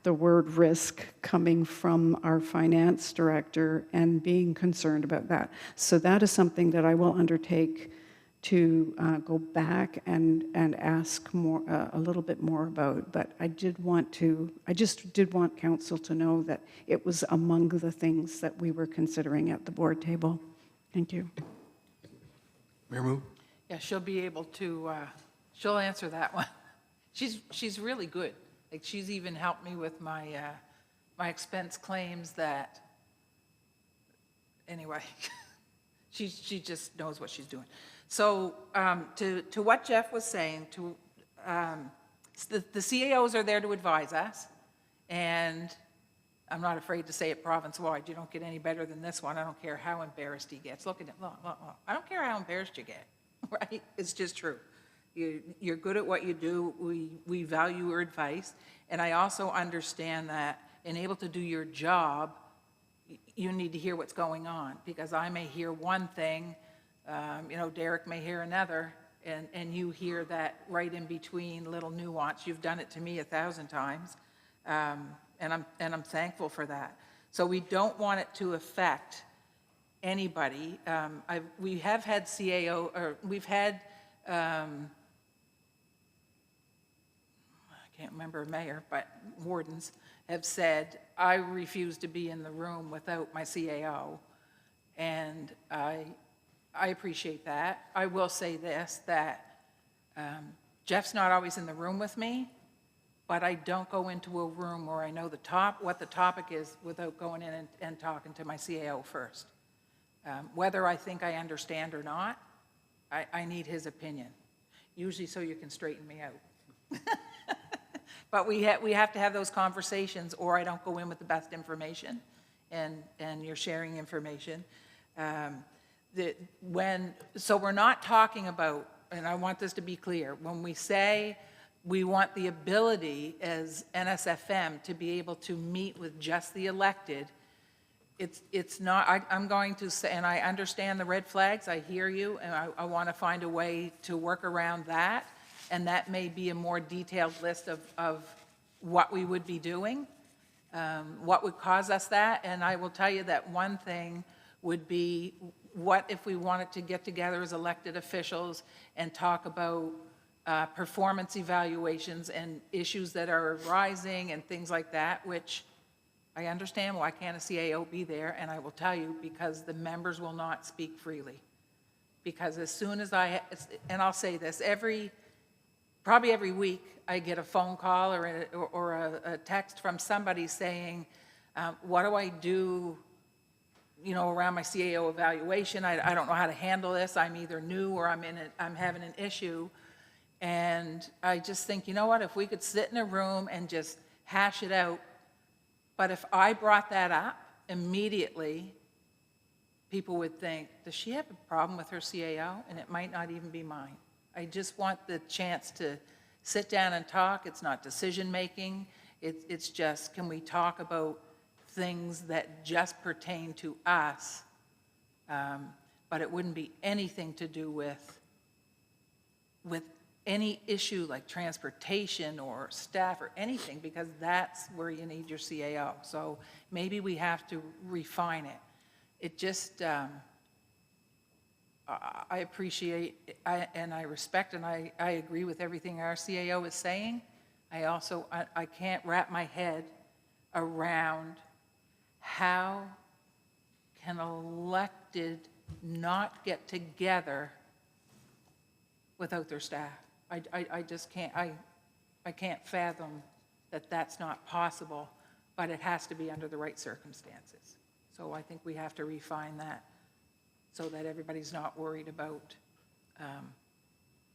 the word risk coming from our finance director and being concerned about that. So that is something that I will undertake to go back and ask more, a little bit more about. But I just did want council to know that it was among the things that we were considering at the board table. Thank you. Mayor Moo? Yeah, she'll be able to, she'll answer that one. She's really good. Like, she's even helped me with my my expense claims that, anyway, she just knows what she's doing. So to what Jeff was saying, the CAOs are there to advise us, and I'm not afraid to say it province-wide. You don't get any better than this one. I don't care how embarrassed he gets. Look at him. Look. I don't care how embarrassed you get, right? It's just true. You're good at what you do. We value your advice. And I also understand that in able to do your job, you need to hear what's going on, because I may hear one thing, Derek may hear another, and you hear that right in between, little nuance. You've done it to me 1,000 times, and I'm thankful for that. So we don't want it to affect anybody. We have had CAO, or we've had, I can't remember a mayor, but wardens have said, I refuse to be in the room without my CAO, and I appreciate that. I will say this, that Jeff's not always in the room with me, but I don't go into a room where I know what the topic is without going in and talking to my CAO first. Whether I think I understand or not, I need his opinion, usually so you can straighten me out. But we have to have those conversations, or I don't go in with the best information, and you're sharing information. So we're not talking about, and I want this to be clear, when we say we want the ability as NSFM to be able to meet with just the elected, it's not, I'm going to say, and I understand the red flags, I hear you, and I want to find a way to work around that, and that may be a more detailed list of what we would be doing, what would cause us that, and I will tell you that one thing would be, what if we wanted to get together as elected officials and talk about performance evaluations and issues that are rising and things like that, which I understand why can't a CAO be there, and I will tell you, because the members will not speak freely. Because as soon as and I'll say this, probably every week, I get a phone call or a text from somebody saying, what do I do, around my CAO evaluation? I don't know how to handle this. I'm either new or I'm having an issue. And I just think, you know what, if we could sit in a room and just hash it out. But if I brought that up immediately, people would think, does she have a problem with her CAO? And it might not even be mine. I just want the chance to sit down and talk. It's not decision-making. It's just, can we talk about things that just pertain to us? But it wouldn't be anything to do with any issue like transportation or staff or anything, because that's where you need your CAO. So maybe we have to refine it. It just, I appreciate and I respect and I agree with everything our CAO is saying. I can't wrap my head around how can elected not get together without their staff. I just can't, I can't fathom that that's not possible, but it has to be under the right circumstances. So I think we have to refine that so that everybody's not worried about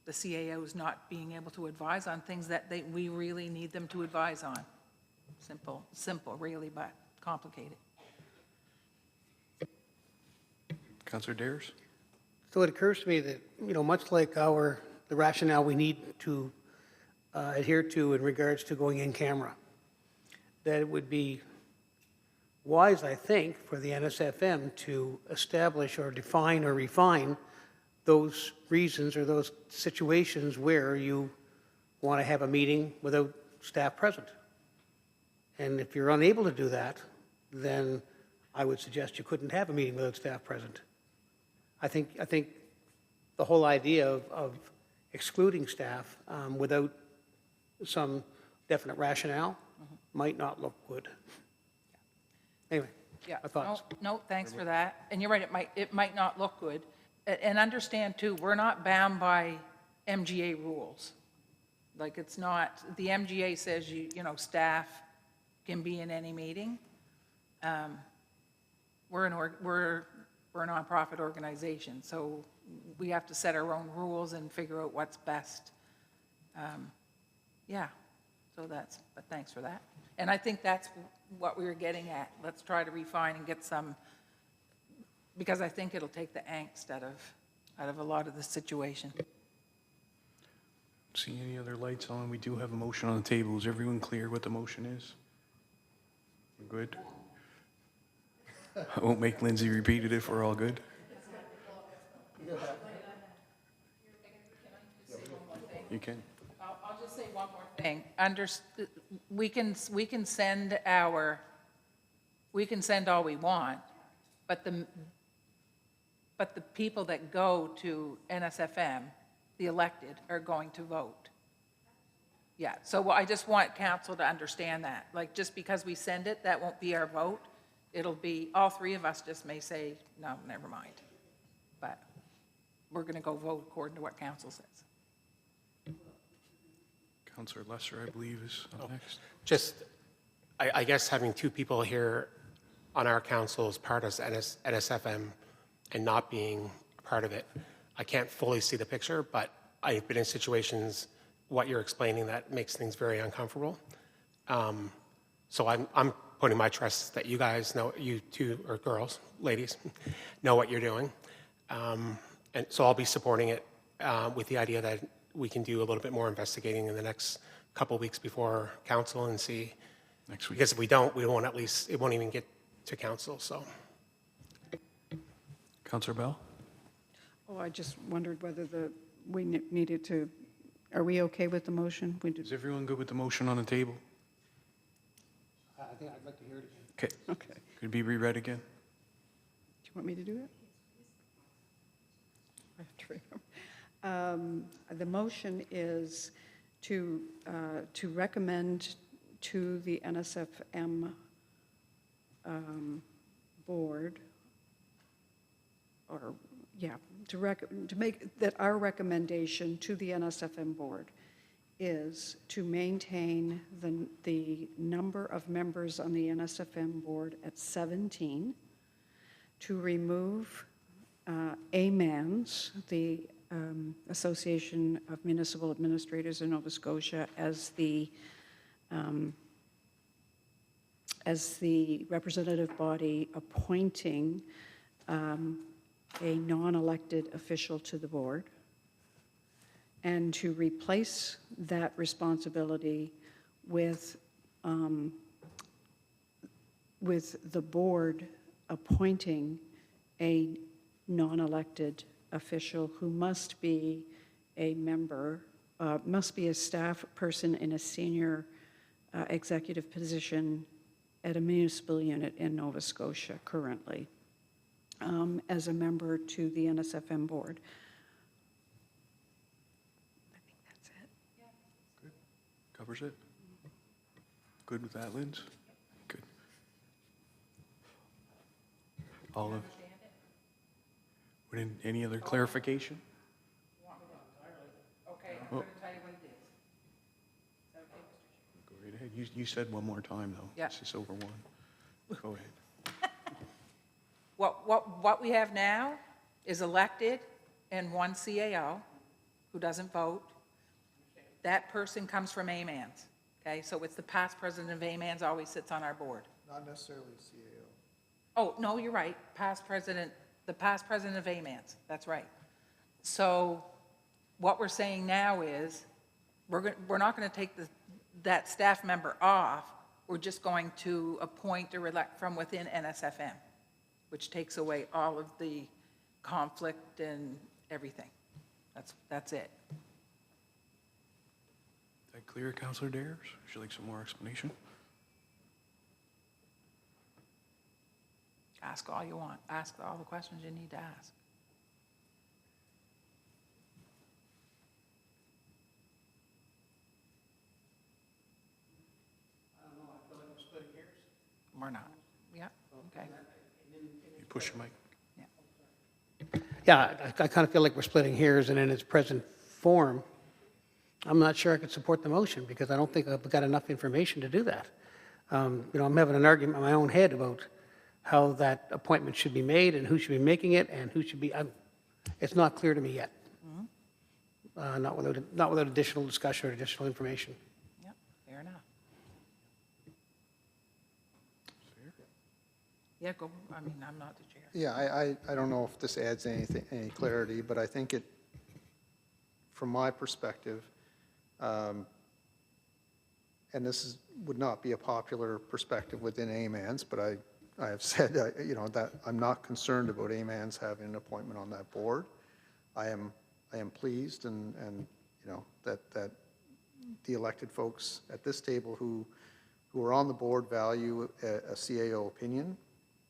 the CAOs not being able to advise on things that we really need them to advise on. Simple really, but complicated. Councillor Dares? So it occurs to me that, much like the rationale we need to adhere to in regards to going in camera, that it would be wise, I think, for the NSFM to establish or define or refine those reasons or those situations where you want to have a meeting without staff present. And if you're unable to do that, then I would suggest you couldn't have a meeting without staff present. I think the whole idea of excluding staff without some definite rationale might not look good. Anyway, Yeah. my thoughts. No, thanks for that. And you're right, it might not look good. And understand too, we're not bound by MGA rules. Like, it's not, the MGA says staff can be in any meeting. We're a nonprofit organization, so we have to set our own rules and figure out what's best. Yeah, but thanks for that. And I think that's what we were getting at. Let's try to refine and get some, because I think it'll take the angst out of a lot of the situation. See any other lights on? We do have a motion on the table. Is everyone clear what the motion is? We're good? I won't make Lindsay repeat it if we're all good. You can. I'll just say one more thing. We can send all we want, but the people that go to NSFM, the elected, are going to vote. Yeah, so I just want council to understand that. Like, just because we send it, that won't be our vote. It'll be, all three of us just may say, no, never mind. But we're going to go vote according to what council says. Councillor Lesser, I believe, is up next. Just, I guess having two people here on our council as part of NSFM and not being a part of it, I can't fully see the picture, but I've been in situations, what you're explaining, that makes things very uncomfortable. So I'm putting my trust that you guys know, you two, or girls, ladies, know what you're doing. And so I'll be supporting it with the idea that we can do a little bit more investigating in the next couple weeks before council and see. Next week. Because if we don't, we won't, at least, it won't even get to council, so. Councillor Bell? Oh, I just wondered whether we needed to, are we okay with the motion? Is everyone good with the motion on the table? I think I'd like to hear it again. Okay. Okay. Could it be reread again? Do you want me to do it? I have to remember. The motion is to recommend to the NSFM board, or, yeah, to make that our recommendation to the NSFM board is to maintain the number of members on the NSFM board at 17, to remove AMANS, the Association of Municipal Administrators in Nova Scotia, as the representative body appointing a non-elected official to the board, and to replace that responsibility with the board appointing a non-elected official who must be a member, must be a staff person in a senior executive position at a municipal unit in Nova Scotia currently, as a member to the NSFM board. I think that's it. Covers it? Good with that, Linz? Good. All of. Any other clarification? Okay, I'm Oh. going to tell you what it is. Is that okay, Mr. Chair? Go right ahead. You said one more time, though. Yeah. It's just over one. Go ahead. What we have now is elected and one CAO who doesn't vote. That person comes from AMANS, okay? So it's the past president of AMANS always sits on our board. Not necessarily CAO. Oh, no, you're right, the past president of AMANS, that's right. So what we're saying now is, we're not going to take that staff member off, we're just going to appoint or elect from within NSFM, which takes away all of the conflict and everything. That's it. Is that clear, Councillor Dares? Would you like some more explanation? Ask all you want, ask all the questions you need to ask. We're not. Yeah, okay. You push your mic. Yeah, I kind of feel like we're splitting hairs, and in its present form, I'm not sure I could support the motion, because I don't think I've got enough information to do that. I'm having an argument in my own head about how that appointment should be made, and who should be making it, and who should be, it's not clear to me yet. Not without additional discussion or additional information. Yep, fair enough. Yeah, go, I mean, I'm not the chair. Yeah, I don't know if this adds any clarity, but I think it, from my perspective, and this would not be a popular perspective within AMANS, but I have said, that I'm not concerned about AMANS having an appointment on that board. I am pleased and that the elected folks at this table who are on the board value a CAO opinion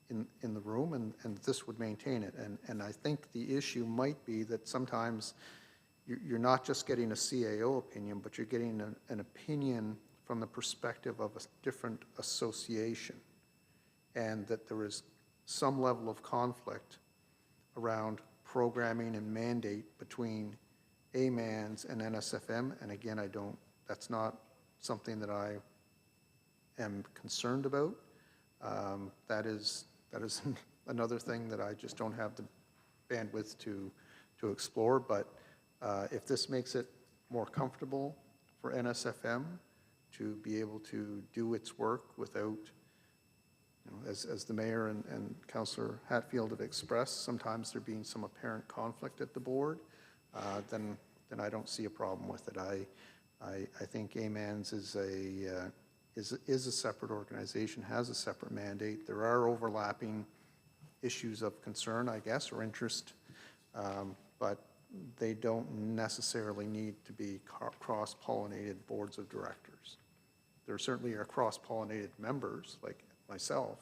in the room, and this would maintain it. And I think the issue might be that sometimes you're not just getting a CAO opinion, but you're getting an opinion from the perspective of a different association, and that there is some level of conflict around programming and mandate between AMANS and NSFM. And again, that's not something that I am concerned about. That is another thing that I just don't have the bandwidth to explore. But if this makes it more comfortable for NSFM to be able to do its work without as the mayor and Councillor Hatfield have expressed, sometimes there being some apparent conflict at the board, then I don't see a problem with it. I think AMANS is a separate organization, has a separate mandate. There are overlapping issues of concern, I guess, or interest, but they don't necessarily need to be cross-pollinated boards of directors. There certainly are cross-pollinated members, like myself,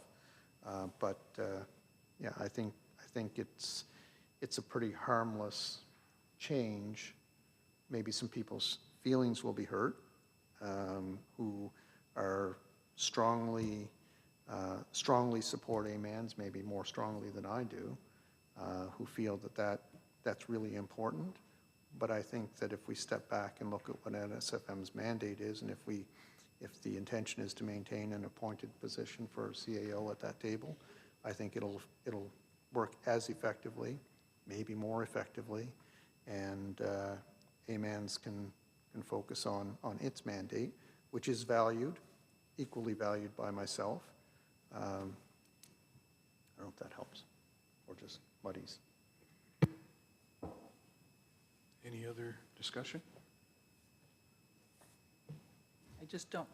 but yeah, I think it's a pretty harmless change. Maybe some people's feelings will be hurt, who are strongly support AMANS, maybe more strongly than I do, who feel that's really important. But I think that if we step back and look at what NSFM's mandate is, and if the intention is to maintain an appointed position for CAO at that table, I think it'll work as effectively, maybe more effectively, and AMANS can focus on its mandate, which is valued, equally valued by myself. I don't know if that helps or just muddies. Any other discussion? I just don't,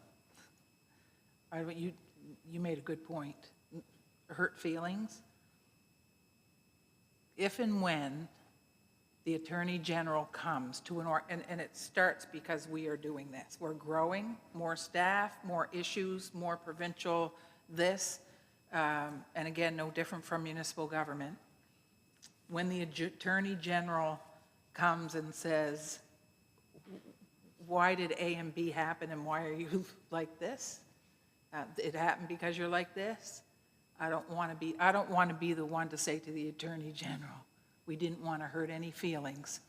you made a good point. Hurt feelings. If and when the Attorney General comes to and it starts because we are doing this. We're growing, more staff, more issues, more provincial this, and again, no different from municipal government. When the Attorney General comes and says, why did A and B happen and why are you like this? It happened because you're like this. I don't want to be the one to say to the Attorney General, we didn't want to hurt any feelings,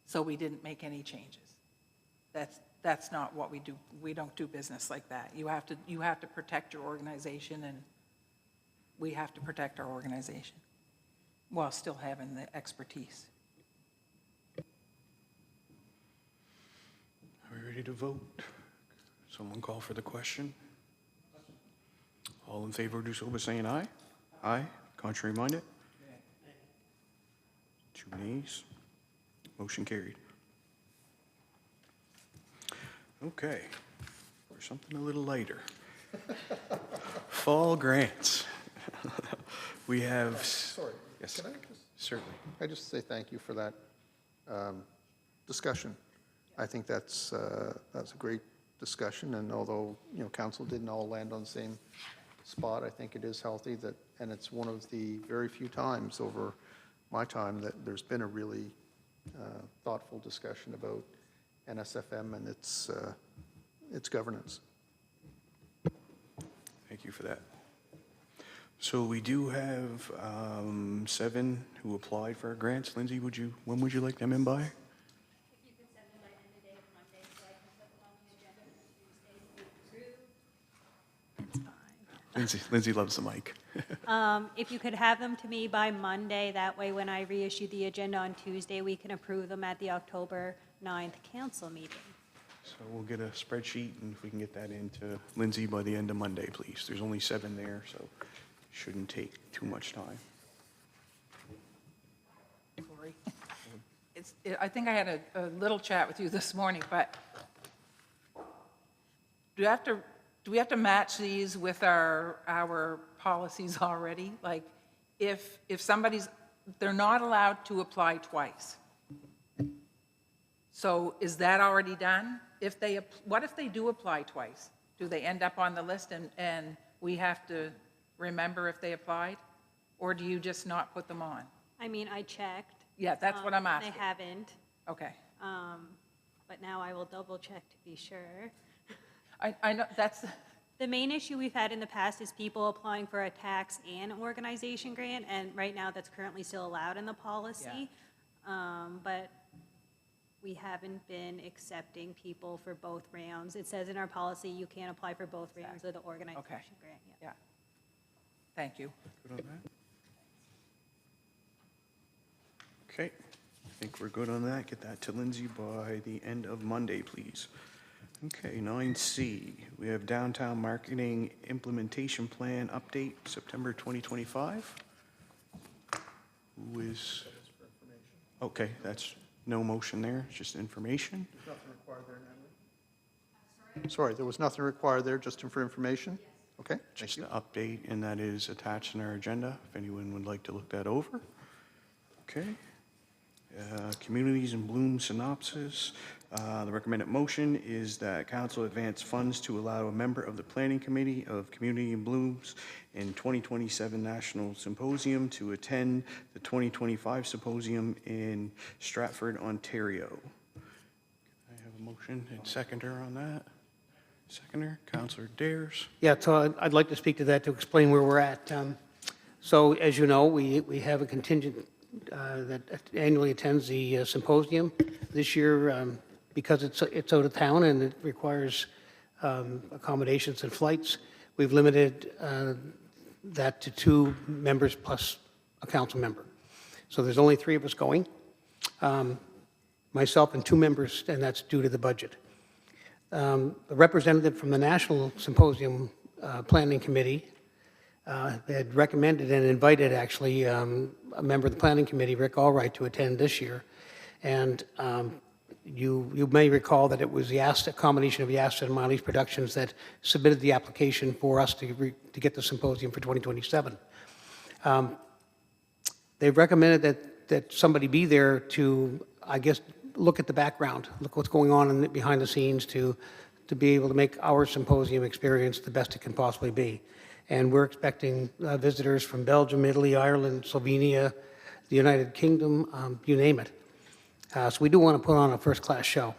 so we didn't make any changes. That's not what we do. We don't do business like that. You have to protect your organization, and we have to protect our organization while still having the expertise. Are we ready to vote? Someone call for the question? All in favor, do so by saying aye. Aye. Contrary minded? 2 nays. Motion carried. Okay, for something a little lighter. Fall grants. We have. Sorry. Yes, Can I certainly. I just say thank you for that discussion. I think that's a great discussion, and although, council didn't all land on the same spot, I think it is healthy that, and it's one of the very few times over my time that there's been a really thoughtful discussion about NSFM and its governance. Thank you for that. So we do have 7 who applied for our grants. Lindsay, when would you like them in by? Lindsay loves the mic. If you could have them to me by Monday, that way when I reissue the agenda on Tuesday, we can approve them at the October 9th council meeting. So we'll get a spreadsheet, and if we can get that into Lindsay by the end of Monday, please. There's only 7 there, so it shouldn't take too much time. Corey. I think I had a little chat with you this morning, but do we have to match these with our policies already? Like, if they're not allowed to apply twice. So is that already done? What if they do apply twice? Do they end up on the list and we have to remember if they applied? Or do you just not put them on? I mean, I checked. Yeah, that's what I'm asking. They haven't. Okay. But now I will double check to be sure. I know, that's... The main issue we've had in the past is people applying for a tax and organization grant, and right now that's currently still allowed in the policy. But we haven't been accepting people for both rounds. It says in our policy you can't apply for both rounds of the organization grant. Yeah. Thank you. Good on that? Okay, I think we're good on that. Get that to Lindsay by the end of Monday, please. Okay, 9C, we have Downtown Marketing Implementation Plan Update, September 2025. Who is? Okay, that's no motion there, it's just information. Nothing required there, Natalie? Sorry, there was nothing required there, just for information? Okay, thank Just you. an update, and that is attached in our agenda, if anyone would like to look that over. Okay. Communities in Bloom synopsis. The recommended motion is that council advance funds to allow a member of the Planning Committee of Community in Bloom's in 2027 National Symposium to attend the 2025 Symposium in Stratford, Ontario. I have a motion and seconder on that. Seconder, Councillor Dares. Yeah, so I'd like to speak to that to explain where we're at. So as you know, we have a contingent that annually attends the symposium. This year, because it's out of town and it requires accommodations and flights, we've limited that to 2 members plus a council member. So there's only 3 of us going, myself and 2 members, and that's due to the budget. The representative from the National Symposium Planning Committee had recommended and invited, actually, a member of the Planning Committee, Rick Allwright, to attend this year. And you may recall that it was a combination of Yasta and Miley's Productions that submitted the application for us to get the symposium for 2027. They've recommended that somebody be there to, I guess, look at the background, look what's going on behind the scenes to be able to make our symposium experience the best it can possibly be. And we're expecting visitors from Belgium, Italy, Ireland, Slovenia, the United Kingdom, you name it. So we do want to put on a first-class show.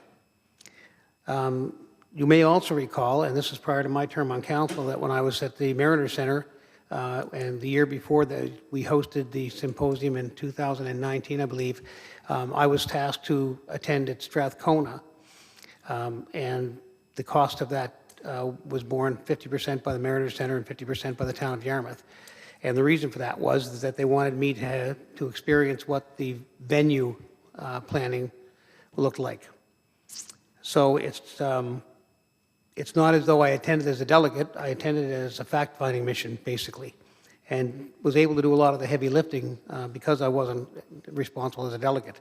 You may also recall, and this is prior to my term on council, that when I was at the Mariner Center, and the year before that, we hosted the symposium in 2019, I believe, I was tasked to attend at Strathcona, and the cost of that was borne 50% by the Mariner Center and 50% by the town of Yarmouth. And the reason for that was that they wanted me to experience what the venue planning looked like. So it's not as though I attended as a delegate. I attended as a fact-finding mission, basically, and was able to do a lot of the heavy lifting because I wasn't responsible as a delegate.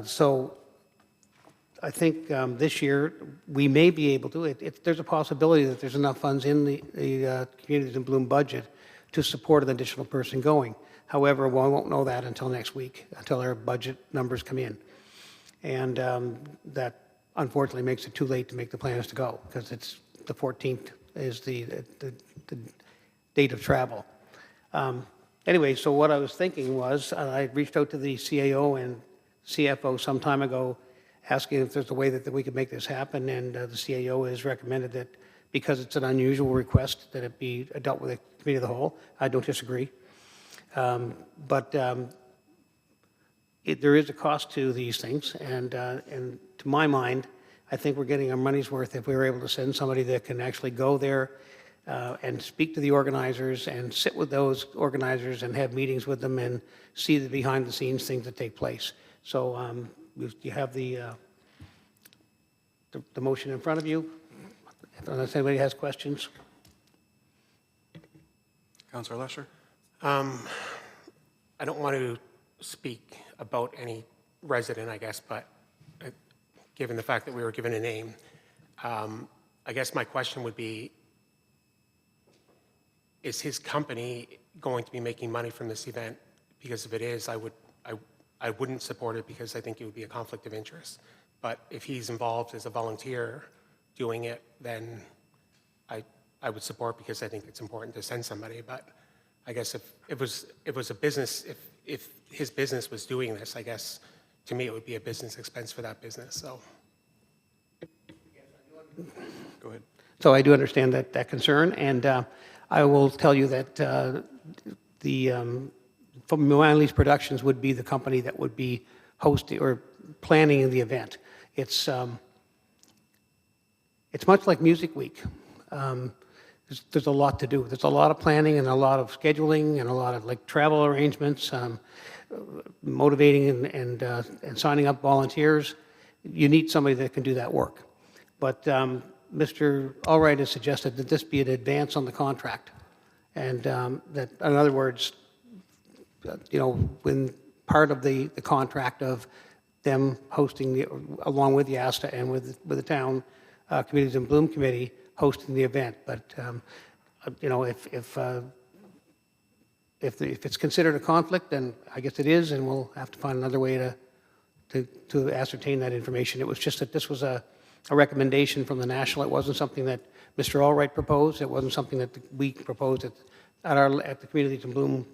So I think this year we may be able to. There's a possibility that there's enough funds in the Communities in Bloom budget to support an additional person going. However, we won't know that until next week, until our budget numbers come in. And that unfortunately makes it too late to make the plans to go, because it's the 14th is the date of travel. Anyway, so what I was thinking was I reached out to the CAO and CFO some time ago asking if there's a way that we could make this happen, and the CAO has recommended that because it's an unusual request that it be dealt with a committee of the whole. I don't disagree. But there is a cost to these things, and to my mind, I think we're getting our money's worth if we were able to send somebody that can actually go there and speak to the organizers and sit with those organizers and have meetings with them and see the behind-the-scenes things that take place. So you have the motion in front of you. Unless anybody has questions. Councillor Lesser? I don't want to speak about any resident, I guess, but given the fact that we were given a name, I guess my question would be, is his company going to be making money from this event? Because if it is, I wouldn't support it because I think it would be a conflict of interest. But if he's involved as a volunteer doing it, then I would support, because I think it's important to send somebody. But I guess if it was a business, if his business was doing this, I guess to me it would be a business expense for that business. So Go ahead. So I do understand that concern, and I will tell you that Miley's Productions would be the company that would be hosting or planning the event. It's much like Music Week. There's a lot to do. There's a lot of planning and a lot of scheduling and a lot of travel arrangements, motivating and signing up volunteers. You need somebody that can do that work. But Mr. Allwright has suggested that this be an advance on the contract. And that, in other words, when part of the contract of them hosting, along with YASTA and with the town Communities in Bloom Committee, hosting the event. But, if it's considered a conflict, then I guess it is, and we'll have to find another way to ascertain that information. It was just that this was a recommendation from the national. It wasn't something that Mr. Allwright proposed. It wasn't something that we proposed at the Communities in Bloom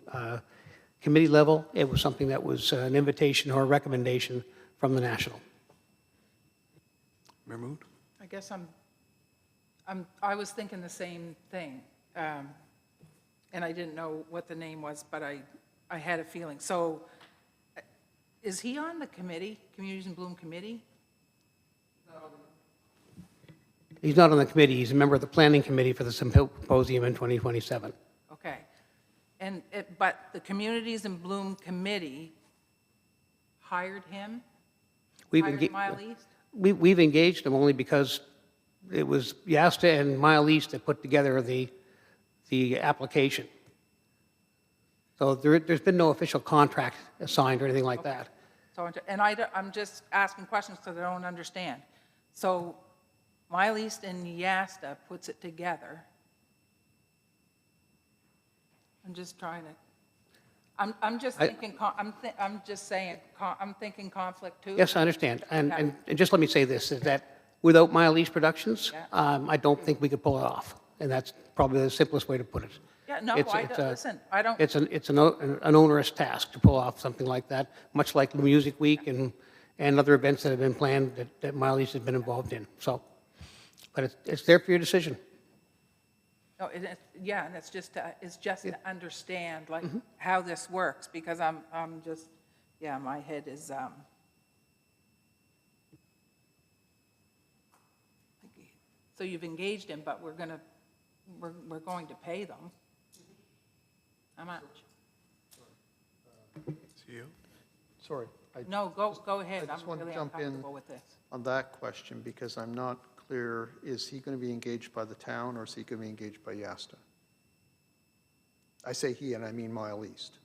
committee level. It was something that was an invitation or a recommendation from the national. Mahmood? I guess I was thinking the same thing. And I didn't know what the name was, but I had a feeling. So is he on the committee, Communities in Bloom committee? He's not on the committee. He's a member of the planning committee for the symposium in 2027. Okay. But the Communities in Bloom committee hired him? Hired Mile East? We've engaged him only because it was YASTA and Mile East that put together the application. So there's been no official contract signed or anything like that. So, and I'm just asking questions because I don't understand. So Mile East and YASTA puts it together. I'm just trying to, I'm just thinking, I'm just saying, I'm thinking conflict too. Yes, I understand. And just let me say this, is that without Mile East Productions, I don't think we could pull it off. And that's probably the simplest way to put it. Yeah, no, listen, I don't. It's an onerous task to pull off something like that, much like Music Week and other events that have been planned that Mile East has been involved in. So, but it's there for your decision. No, yeah, and it's just to understand like how this works, because I'm just, yeah, my head is so you've engaged him, but we're going to pay them. How much? See you. Sorry. No, go ahead. I just I'm want to really jump in uncomfortable with this. on that question because I'm not clear, is he going to be engaged by the town or is he going to be engaged by YASTA? I say he and I mean Mile East.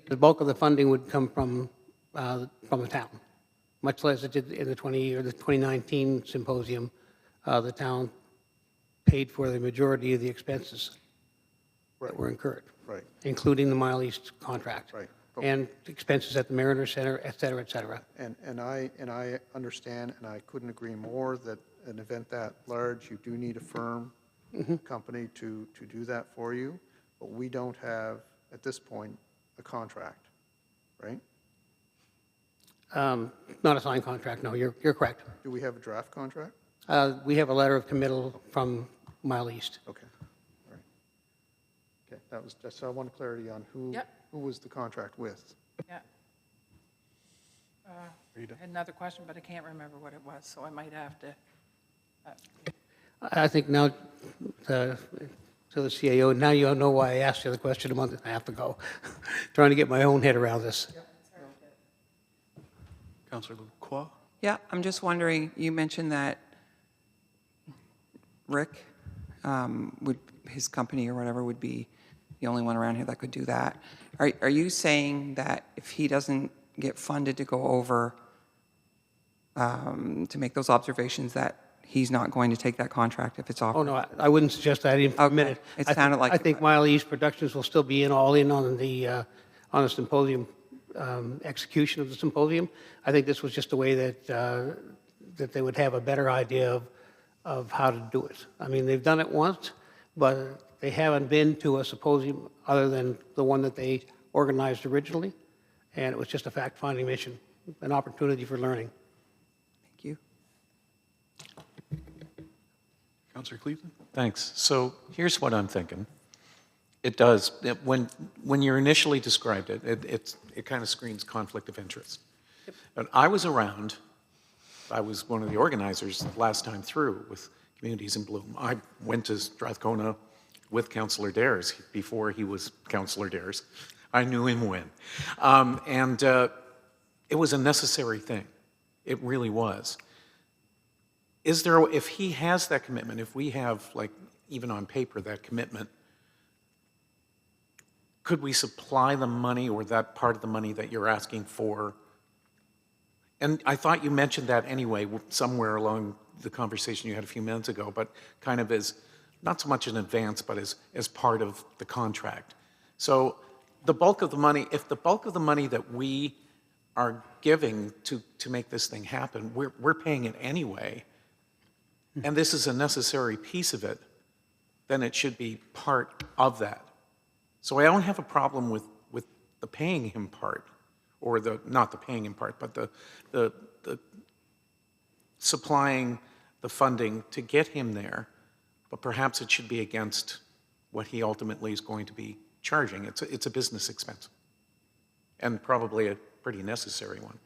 The bulk of the funding would come from the town, much less it did in the 2019 symposium. The town paid for the majority of the expenses that were incurred, Right. including the Mile East contract. Right. And expenses at the Mariner Center, et cetera, et cetera. And I understand, and I couldn't agree more, that an event that large, you do need a firm company to do that for you, but we don't have, at this point, a contract, right? Not a signed contract, no, you're correct. Do we have a draft contract? We have a letter of committal from Mile East. Okay, all right. Okay, that was, just so I want clarity on who was the contract with. Yeah. I had another question, but I can't remember what it was, so I might have to. I think now, to the CAO, now you know why I asked you the question a month and a half ago, trying to get my own head around this. Councillor Lacroix? Yeah, I'm just wondering, you mentioned that Rick, his company or whatever would be the only one around here that could do that. Are you saying that if he doesn't get funded to go over to make those observations, that he's not going to take that contract if it's offered? Oh, no, I wouldn't suggest that even for a minute. It sounded like I think Mile East Productions will still be all in on the symposium, execution of the symposium. I think this was just a way that they would have a better idea of how to do it. I mean, they've done it once, but they haven't been to a symposium other than the one that they organized originally, and it was just a fact-finding mission, an opportunity for learning. Thank you. Councillor Cleveland? Thanks. So here's what I'm thinking. It does, when you initially described it, it kind of screams conflict of interest. And I was around, I was one of the organizers last time through with Communities in Bloom. I went to Strathcona with Councillor Dares before he was Councillor Dares. I knew him when. It was a necessary thing. It really was. Is there, if he has that commitment, if we have, like, even on paper, that commitment, could we supply the money or that part of the money that you're asking for? And I thought you mentioned that anyway, somewhere along the conversation you had a few minutes ago, but kind of as, not so much in advance, but as part of the contract. So the bulk of the money, if the bulk of the money that we are giving to make this thing happen, we're paying it anyway, and this is a necessary piece of it, then it should be part of that. So I don't have a problem with the paying him part, or the, not the paying him part, but the supplying the funding to get him there, but perhaps it should be against what he ultimately is going to be charging. It's a business expense, and probably a pretty necessary one.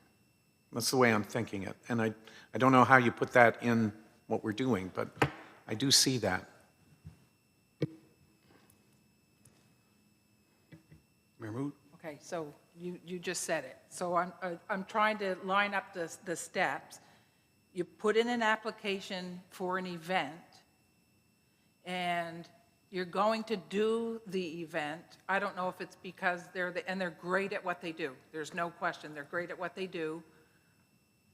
That's the way I'm thinking it. And I don't know how you put that in what we're doing, but I do see that. Mayor Moot? Okay, so you just said it. So I'm trying to line up the steps. You put in an application for an event, and you're going to do the event. I don't know if it's because they're great at what they do. There's no question, they're great at what they do.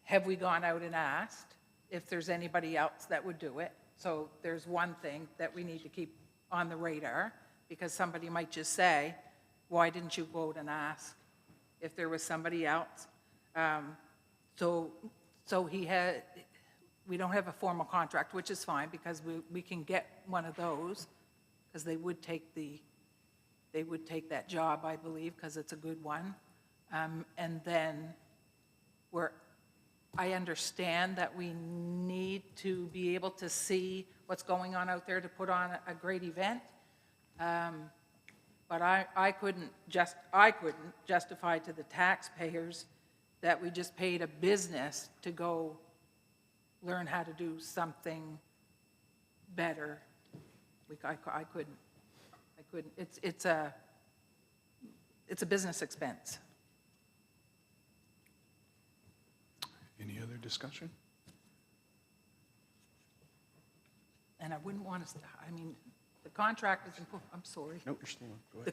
Have we gone out and asked if there's anybody else that would do it? So there's one thing that we need to keep on the radar, because somebody might just say, why didn't you go out and ask if there was somebody else? So we don't have a formal contract, which is fine, because we can get one of those, because they would take that job, I believe, because it's a good one. And then I understand that we need to be able to see what's going on out there to put on a great event. But I couldn't justify to the taxpayers that we just paid a business to go learn how to do something better. I couldn't. It's a business expense. Any other discussion? And I wouldn't want to, the contract is important. I'm sorry. No, you're still on. Go ahead.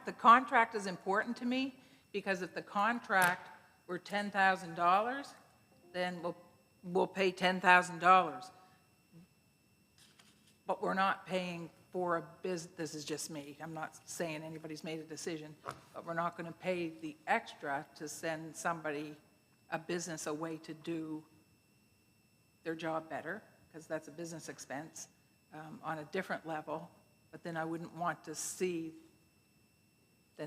The contract is important to me, because if the contract were $10,000, then we'll pay $10,000. But we're not paying for a business. This is just me. I'm not saying anybody's made a decision, but we're not going to pay the extra to send somebody, a business, away to do their job better, because that's a business expense. On a different level, but then I wouldn't want to see the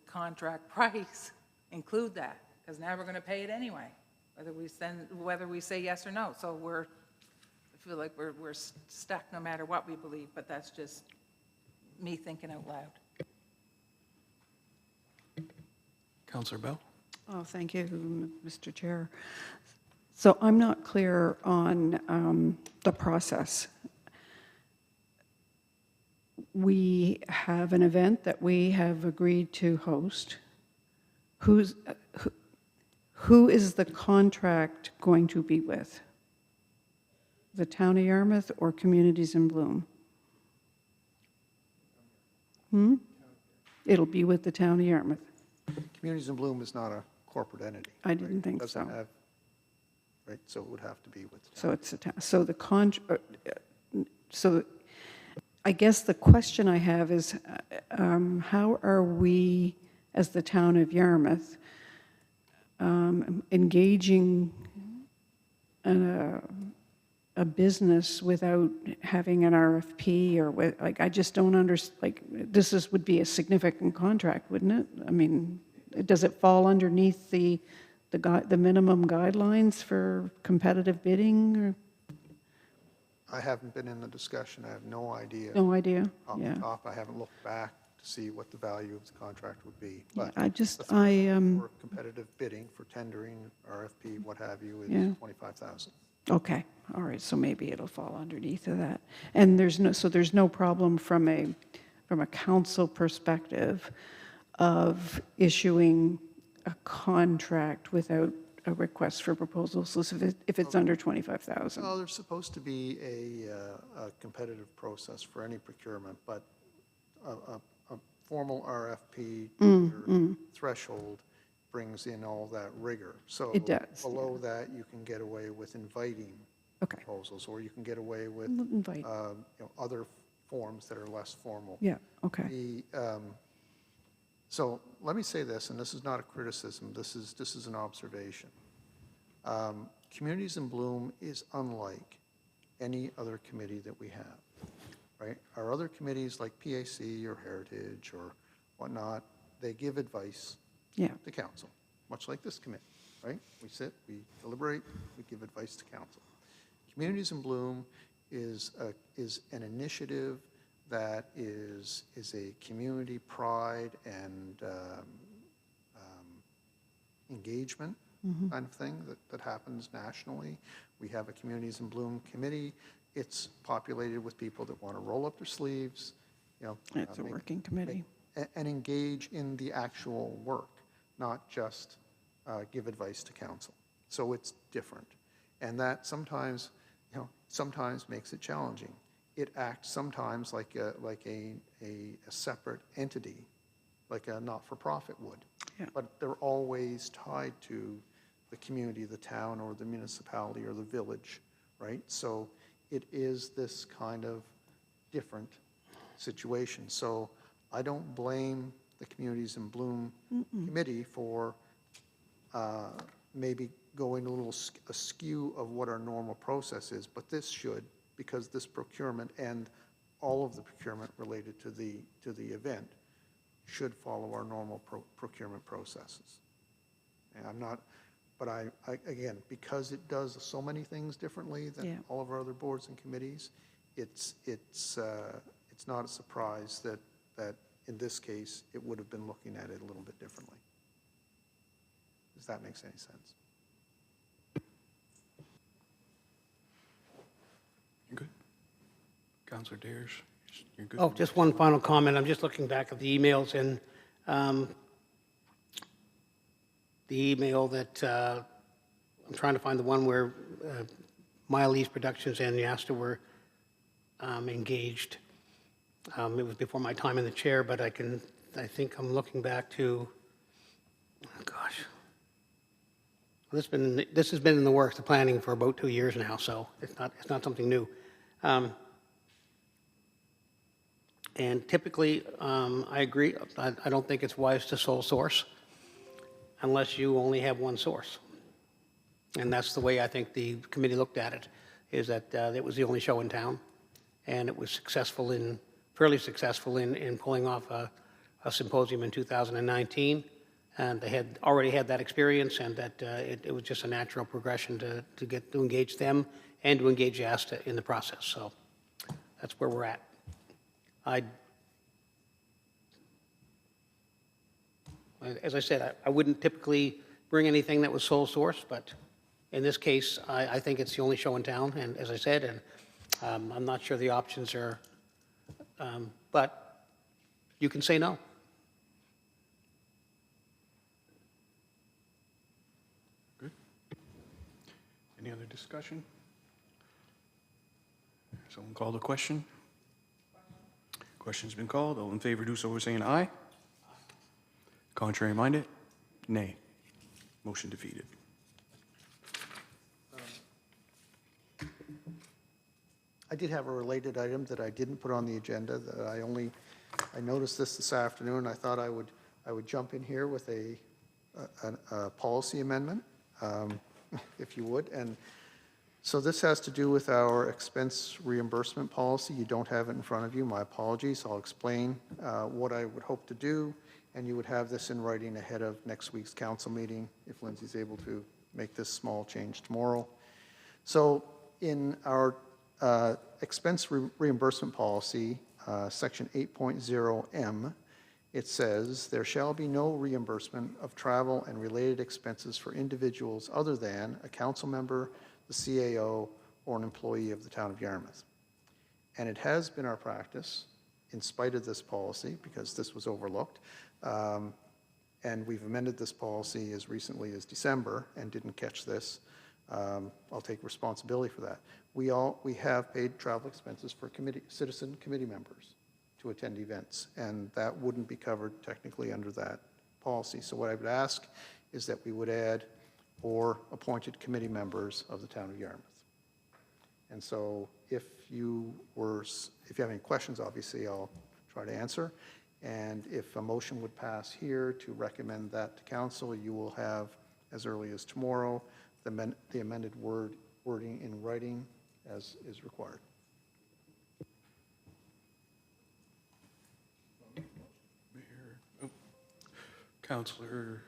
contract price include that, because now we're going to pay it anyway, whether we say yes or no. So I feel like we're stuck no matter what we believe, but that's just me thinking out loud. Councillor Bell? Oh, thank you, Mr. Chair. So I'm not clear on the process. We have an event that we have agreed to host. Who is the contract going to be with? The Town of Yarmouth or Communities in Bloom? It'll be with the Town of Yarmouth. Communities in Bloom is not a corporate entity. I didn't think so. Doesn't have, right, so it would have to be with the town. So it's a town, so the so I guess the question I have is, how are we, as the Town of Yarmouth, engaging a business without having an RFP, or with, like, I just don't understand, like, this would be a significant contract, wouldn't it? I mean, does it fall underneath the minimum guidelines for competitive bidding, or? I haven't been in the discussion. I have no idea. No idea, Off yeah. the top, I haven't looked back to see what the value of the contract would be. Yeah, But I just, for competitive bidding, for tendering, RFP, what have you, is Yeah. $25,000. okay, all right, so maybe it'll fall underneath of that. And there's no problem from a council perspective of issuing a contract without a request for proposals, so if it's under 25,000? Well, there's supposed to be a competitive process for any procurement, but a formal RFP threshold brings in all that rigor. So It does, below that, you can get away with inviting Okay. proposals, or you can get away with Invite. other forms that are less formal. Yeah, okay. So let me say this, and this is not a criticism, this is an observation. Communities in Bloom is unlike any other committee that we have, right? Our other committees like PAC or Heritage or whatnot, they give advice to council, much like this committee, right? We sit, we deliberate, we give advice to council. Communities in Bloom is an initiative that is a community pride and engagement kind of thing that happens nationally. We have a Communities in Bloom committee. It's populated with people that want to roll up their sleeves, It's a working committee. and engage in the actual work, not just give advice to council. So it's different. And that sometimes makes it challenging. It acts sometimes like a separate entity, like a not-for-profit would. Yeah. But they're always tied to the community, the town, or the municipality, or the village, right? So it is this kind of different situation. So I don't blame the Communities in Bloom committee for maybe going a little askew of what our normal process is, but this should, because this procurement and all of the procurement related to the event should follow our normal procurement processes. And I'm not, but I again, because it does so many things differently than all of our other boards and committees, it's not a surprise that in this case, it would have been looking at it a little bit differently. Does that make any sense? You good? Councillor Dares, you're good? Oh, just one final comment. I'm just looking back at the emails, and the email that, I'm trying to find the one where Miley's Productions and Yasta were engaged. It was before my time in the chair, but I think I'm looking back to, oh gosh. This has been in the works, the planning, for about 2 years now, so it's not something new. And typically, I agree, I don't think it's wise to sole source unless you only have one source. And that's the way I think the committee looked at it, is that it was the only show in town, and it was fairly successful in pulling off a symposium in 2019. And they had already had that experience, and that it was just a natural progression to get to engage them and to engage Yasta in the process. So that's where we're at. As I said, I wouldn't typically bring anything that was sole source, but in this case, I think it's the only show in town, and as I said, and I'm not sure the options are, but you can say no. Good. Any other discussion? Someone called a question? Question's been called. All in favor, do so by saying aye. Contrary minded? Nay. Motion defeated. I did have a related item that I didn't put on the agenda that I noticed this afternoon. I thought I would jump in here with a policy amendment, if you would. And so this has to do with our expense reimbursement policy. You don't have it in front of you. My apologies. I'll explain what I would hope to do, and you would have this in writing ahead of next week's council meeting if Lindsay's able to make this small change tomorrow. So in our expense reimbursement policy, section 8.0M, it says, there shall be no reimbursement of travel and related expenses for individuals other than a council member, the CAO, or an employee of the town of Yarmouth. And it has been our practice, in spite of this policy, because this was overlooked, and we've amended this policy as recently as December and didn't catch this, I'll take responsibility for that. We have paid travel expenses for citizen committee members to attend events, and that wouldn't be covered technically under that policy. So what I would ask is that we would add or appointed committee members of the town of Yarmouth. And so if you have any questions, obviously I'll try to answer. And if a motion would pass here to recommend that to council, you will have, as early as tomorrow, the amended wording in writing as is required. Councillor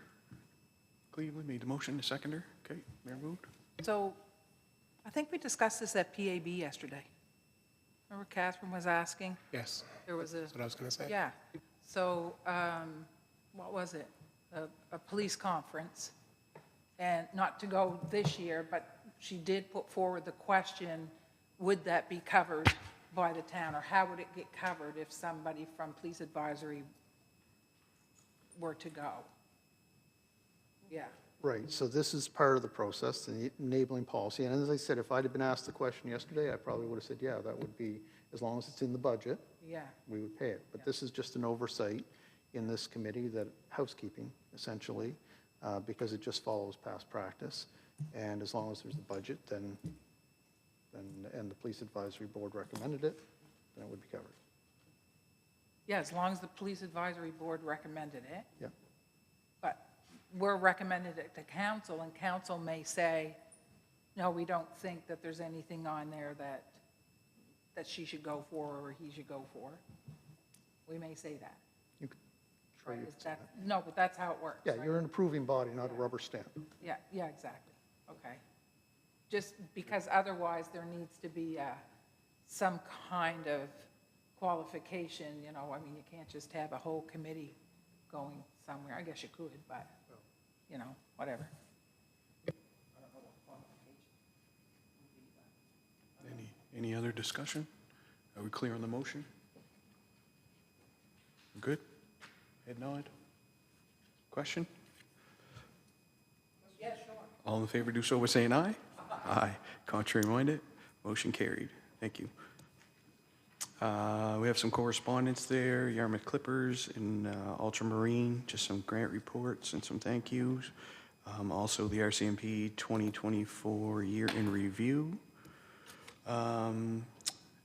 Cleveland made the motion, the seconder. Okay, Mayor moved. So I think we discussed this at PAB yesterday. Remember Catherine was asking? Yes, There was that's what I was going to say. Yeah. So, what was it? A police conference. And not to go this year, but she did put forward the question, would that be covered by the town? Or how would it get covered if somebody from police advisory were to go? Yeah. Right, so this is part of the process, the enabling policy. And as I said, if I'd have been asked the question yesterday, I probably would have said, yeah, that would be, as long as it's in the budget, Yeah. we would pay it. But this is just an oversight in this committee, that housekeeping, essentially, because it just follows past practice. And as long as there's a budget, then and the police advisory board recommended it, then it would be covered. Yeah, as long as the police advisory board recommended it. Yeah. But we're recommended it to council, and council may say, no, we don't think that there's anything on there that she should go for or he should go for. We may say that. You could try Right, to is say that, that. no, but that's how it works. Yeah, right? you're an approving body, not a rubber stamp. Yeah, exactly. Okay. Just because otherwise there needs to be some kind of qualification, you know, I mean, you can't just have a whole committee going somewhere. I guess you could, but, you know, whatever. Any other discussion? Are we clear on the motion? Good? Head nod? Question? Yeah, sure. All in favor, do so by saying aye. Aye. Contrary minded? Motion carried. Thank you. We have some correspondence there, Yarmouth Clippers and Ultramarine, just some grant reports and some thank yous. Also, the RCMP 2024 year in review.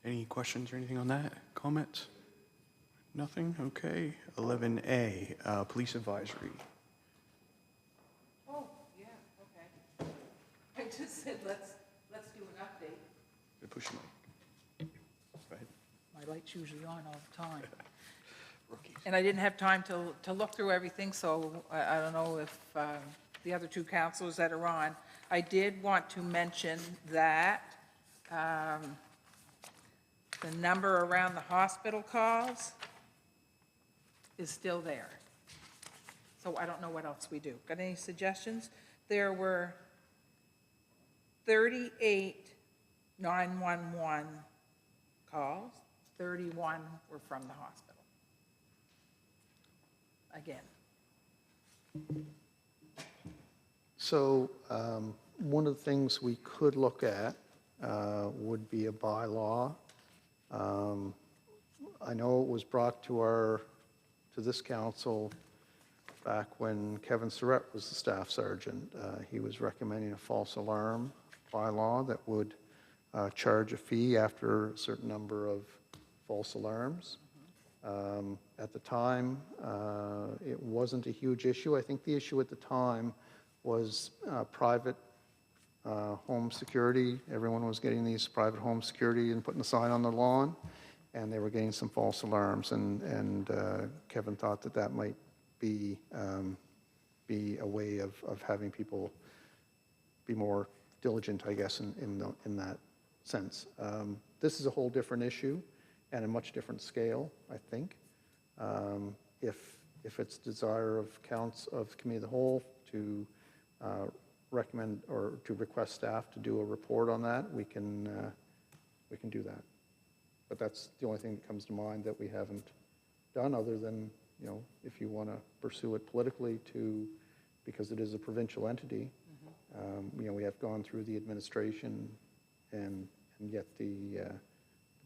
Any questions or anything on that? Comments? Nothing? Okay. 11A, Police Advisory. Oh, yeah, okay. I just said, let's do an update. Push the mic. Go ahead. My light's usually on all the time. And I didn't have time to look through everything, so I don't know if the other two councilors that are on. I did want to mention that the number around the hospital calls is still there. So I don't know what else we do. Got any suggestions? There were 38 911 calls, 31 were from the hospital. Again. So one of the things we could look at would be a bylaw. I know it was brought to this council back when Kevin Surratt was the staff sergeant. He was recommending a false alarm bylaw that would charge a fee after a certain number of false alarms. At the time, it wasn't a huge issue. I think the issue at the time was private home security. Everyone was getting these private home security and putting a sign on their lawn, and they were getting some false alarms. And Kevin thought that might be a way of having people be more diligent, I guess, in that sense. This is a whole different issue and a much different scale, I think. If it's desire of committee of the whole to recommend or to request staff to do a report on that, we can do that. But that's the only thing that comes to mind that we haven't done, other than you know, if you want to pursue it politically because it is a provincial entity. You know, we have gone through the administration and yet the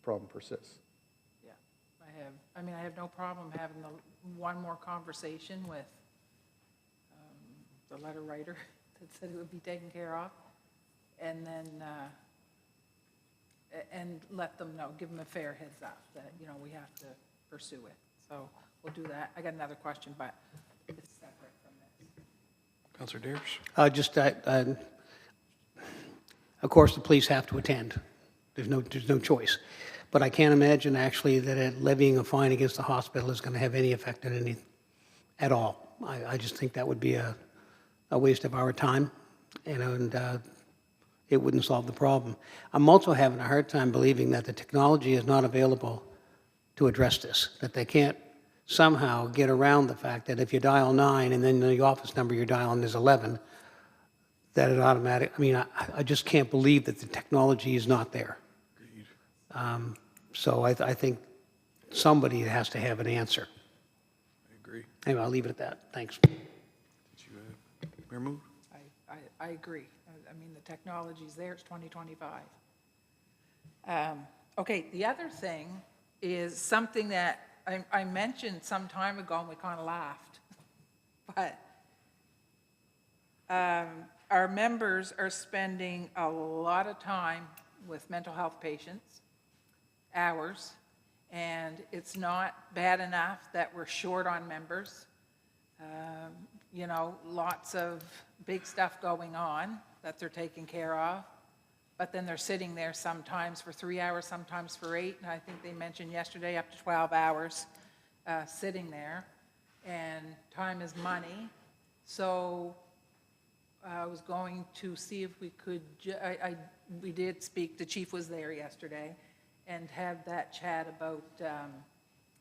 problem persists. Yeah, I have no problem having one more conversation with the letter writer that said it would be taken care of, and then, and let them know, give them a fair heads up that, you know, we have to pursue it. So we'll do that. I got another question, but it's separate from this. Councillor Dares? Of course, the police have to attend. There's no choice. But I can't imagine actually that levying a fine against the hospital is going to have any effect on any, at all. I just think that would be a waste of our time, and it wouldn't solve the problem. I'm also having a hard time believing that the technology is not available to address this, that they can't somehow get around the fact that if you dial 9 and then the office number you're dialing is 11, that it automatic, I mean, I just can't believe that the technology is not there. So I think somebody has to have an answer. I agree. Anyway, I'll leave it at that. Thanks. Did you, Mayor Move? I agree. I mean, the technology's there, it's 2025. Okay, the other thing is something that I mentioned some time ago and we kind of laughed, but our members are spending a lot of time with mental health patients, hours, and it's not bad enough that we're short on members. You know, lots of big stuff going on that they're taking care of, but then they're sitting there sometimes for 3 hours, sometimes for 8, and I think they mentioned yesterday up to 12 hours sitting there, and time is money. So I was going to see if we could, we did speak, the chief was there yesterday, and had that chat about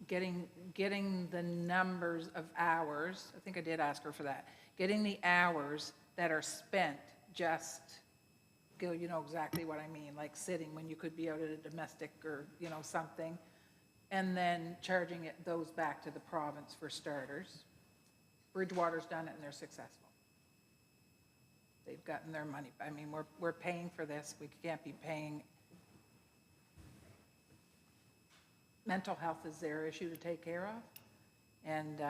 getting the numbers of hours. I think I did ask her for that. Getting the hours that are spent just, Gil, you know exactly what I mean, like sitting when you could be out at a domestic or, you know, something, and then charging those back to the province for starters. Bridgewater's done it and they're successful. They've gotten their money. I mean, we're paying for this. We can't be paying. Mental health is their issue to take care of. And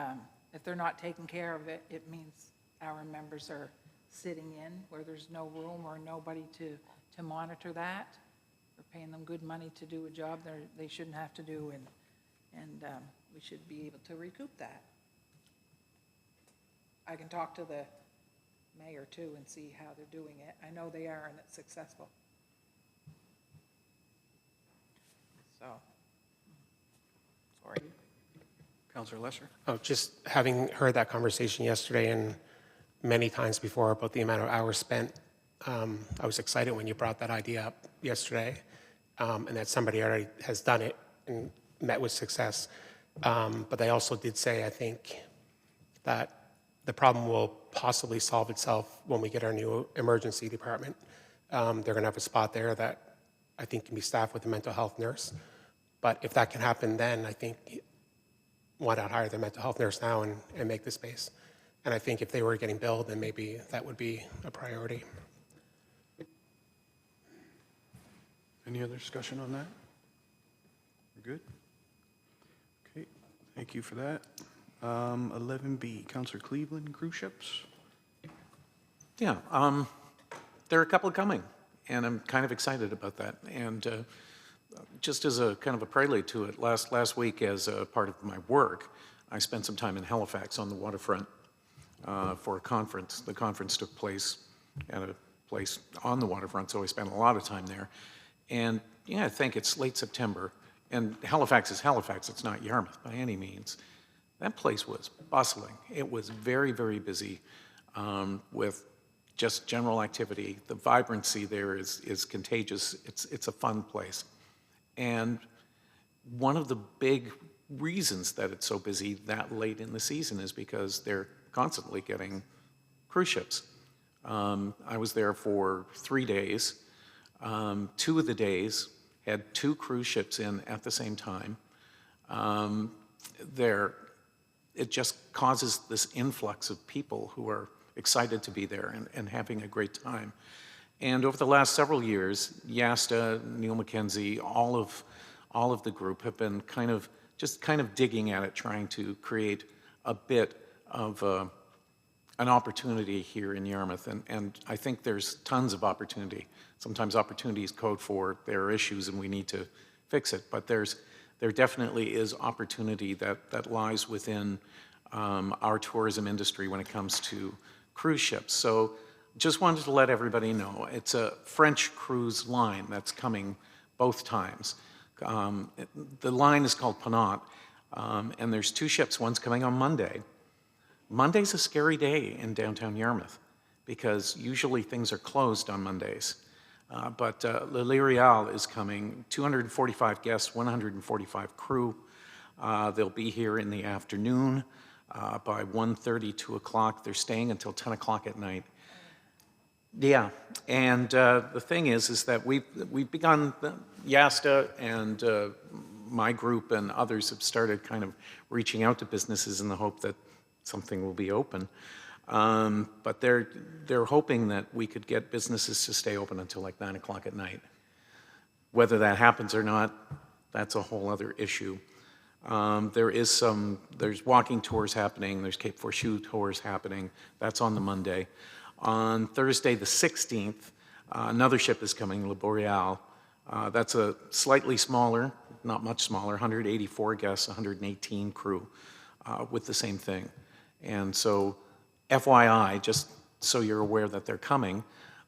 if they're not taking care of it, it means our members are sitting in where there's no room or nobody to monitor that. We're paying them good money to do a job they shouldn't have to do, and we should be able to recoup that. I can talk to the mayor too and see how they're doing it. I know they are, and it's successful. So, sorry. Councillor Lesser? Oh, just having heard that conversation yesterday and many times before about the amount of hours spent, I was excited when you brought that idea up yesterday, and that somebody already has done it and met with success. But they also did say, I think, that the problem will possibly solve itself when we get our new emergency department. They're going to have a spot there that I think can be staffed with a mental health nurse. But if that can happen then, I think, why not hire the mental health nurse now and make the space? And I think if they were getting billed, then maybe that would be a priority. Any other discussion on that? We're good? Okay, thank you for that. 11B, Councillor Cleveland, cruise ships? Yeah, there are a couple coming, and I'm kind of excited about that. And just as a kind of a prelude to it, last week as a part of my work, I spent some time in Halifax on the waterfront for a conference. The conference took place at a place on the waterfront, so I spent a lot of time there. And yeah, I think it's late September, and Halifax is Halifax, it's not Yarmouth by any means. That place was bustling. It was very, very busy with just general activity. The vibrancy there is contagious. It's a fun place. And one of the big reasons that it's so busy that late in the season is because they're constantly getting cruise ships. I was there for 3 days. 2 of the days had 2 cruise ships in at the same time. it just causes this influx of people who are excited to be there and having a great time. And over the last several years, Yasta, Neil McKenzie, all of the group have been kind of digging at it, trying to create a bit of an opportunity here in Yarmouth. And I think there's tons of opportunity. Sometimes opportunity is code for there are issues and we need to fix it. But there definitely is opportunity that lies within our tourism industry when it comes to cruise ships. So just wanted to let everybody know, it's a French cruise line that's coming both times. The line is called Ponant, and there's 2 ships. One's coming on Monday. Monday's a scary day in downtown Yarmouth because usually things are closed on Mondays. But Le L'Oréal is coming, 245 guests, 145 crew. They'll be here in the afternoon by 1:30, 2 o'clock. They're staying until 10 o'clock at night. Yeah, and the thing is that we've begun, Yasta and my group and others have started kind of reaching out to businesses in the hope that something will be open. But they're hoping that we could get businesses to stay open until like 9 o'clock at night. Whether that happens or not, that's a whole other issue. There's walking tours happening, there's Cape Forchu tours happening, that's on the Monday. On Thursday the 16th, another ship is coming, Le Boreal. That's a slightly smaller, not much smaller, 184 guests, 118 crew with the same thing. And so FYI, just so you're aware that they're coming,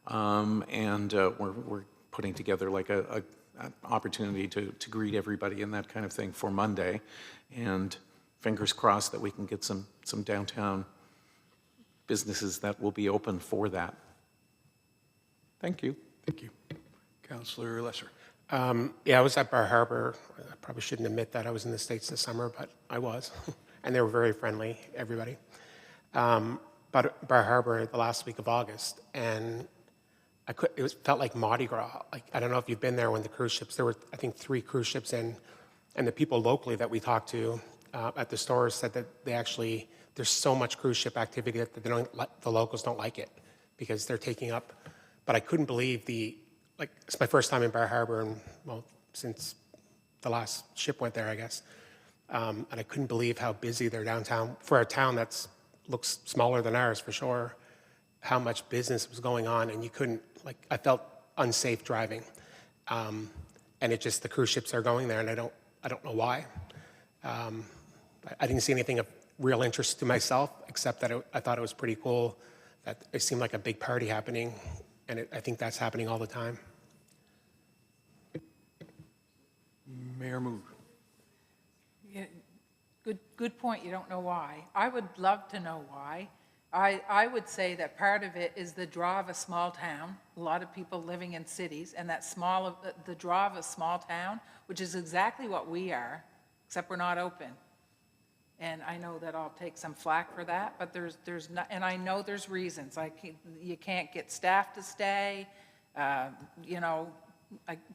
and we're putting together like an opportunity to greet everybody and that kind of thing for Monday. And fingers crossed that we can get some downtown businesses that will be open for that. Thank you. Thank you. Councillor Lesser. Yeah, I was at Bar Harbor. I probably shouldn't admit that I was in the States this summer, but I was. And they were very friendly, everybody. But Bar Harbor the last week of August, and it felt like Mardi Gras. Like, I don't know if you've been there when the cruise ships, there were, I think, 3 cruise ships in, and the people locally that we talked to at the stores said that there's so much cruise ship activity that the locals don't like it because they're taking up. But I couldn't believe it's my first time in Bar Harbor, and well, since the last ship went there, I guess. And I couldn't believe how busy their downtown, for a town that looks smaller than ours for sure, how much business was going on, and you couldn't, I felt unsafe driving. And the cruise ships are going there, and I don't know why. I didn't see anything of real interest to myself, except that I thought it was pretty cool that it seemed like a big party happening, and I think that's happening all the time. Mayor Moog. Yeah, good point. You don't know why. I would love to know why. I would say that part of it is the draw of a small town, a lot of people living in cities, and the draw of a small town, which is exactly what we are, except we're not open. And I know that I'll take some flack for that, but there's not, and I know there's reasons. You can't get staff to stay.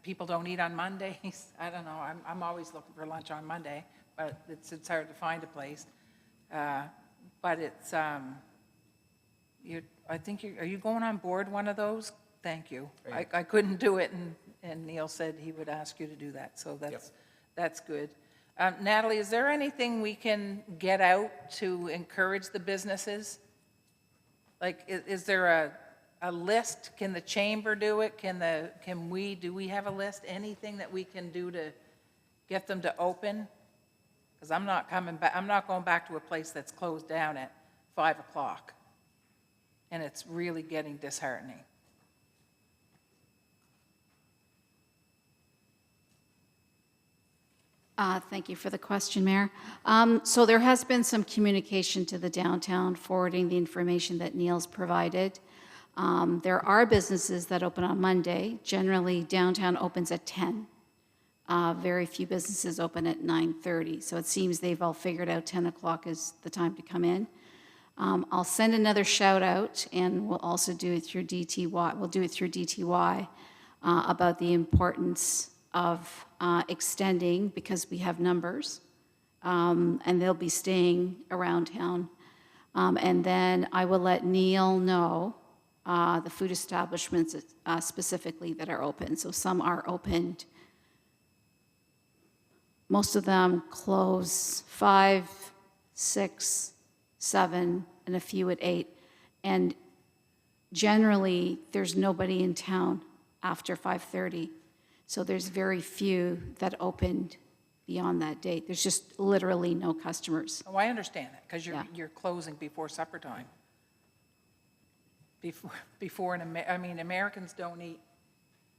People don't eat on Mondays. I don't know. I'm always looking for lunch on Monday, but it's hard to find a place. But it's I think are you going on board one of those? Thank you. I couldn't do it, and Neil said he would ask you to do that. So that's good. Natalie, is there anything we can get out to encourage the businesses? Is there a list? Can the chamber do it? Do we have a list? Anything that we can do to get them to open? Because I'm not coming back. I'm not going back to a place that's closed down at 5 o'clock, and it's really getting disheartening. Thank you for the question, Mayor. So there has been some communication to the downtown, forwarding the information that Neil's provided. There are businesses that open on Monday. Generally, downtown opens at 10. Very few businesses open at 9:30. So it seems they've all figured out 10 o'clock is the time to come in. I'll send another shout out, and we'll also do it through DTY. We'll do it through DTY about the importance of extending, because we have numbers, and they'll be staying around town. And then I will let Neil know the food establishments specifically that are open. So some are opened. Most of them close 5, 6, 7, and a few at 8. And generally, there's nobody in town after 5:30. So there's very few that opened beyond that date. There's just literally no customers. Oh, I understand that, because Yeah. you're closing before supper time. Before, I mean, Americans don't eat,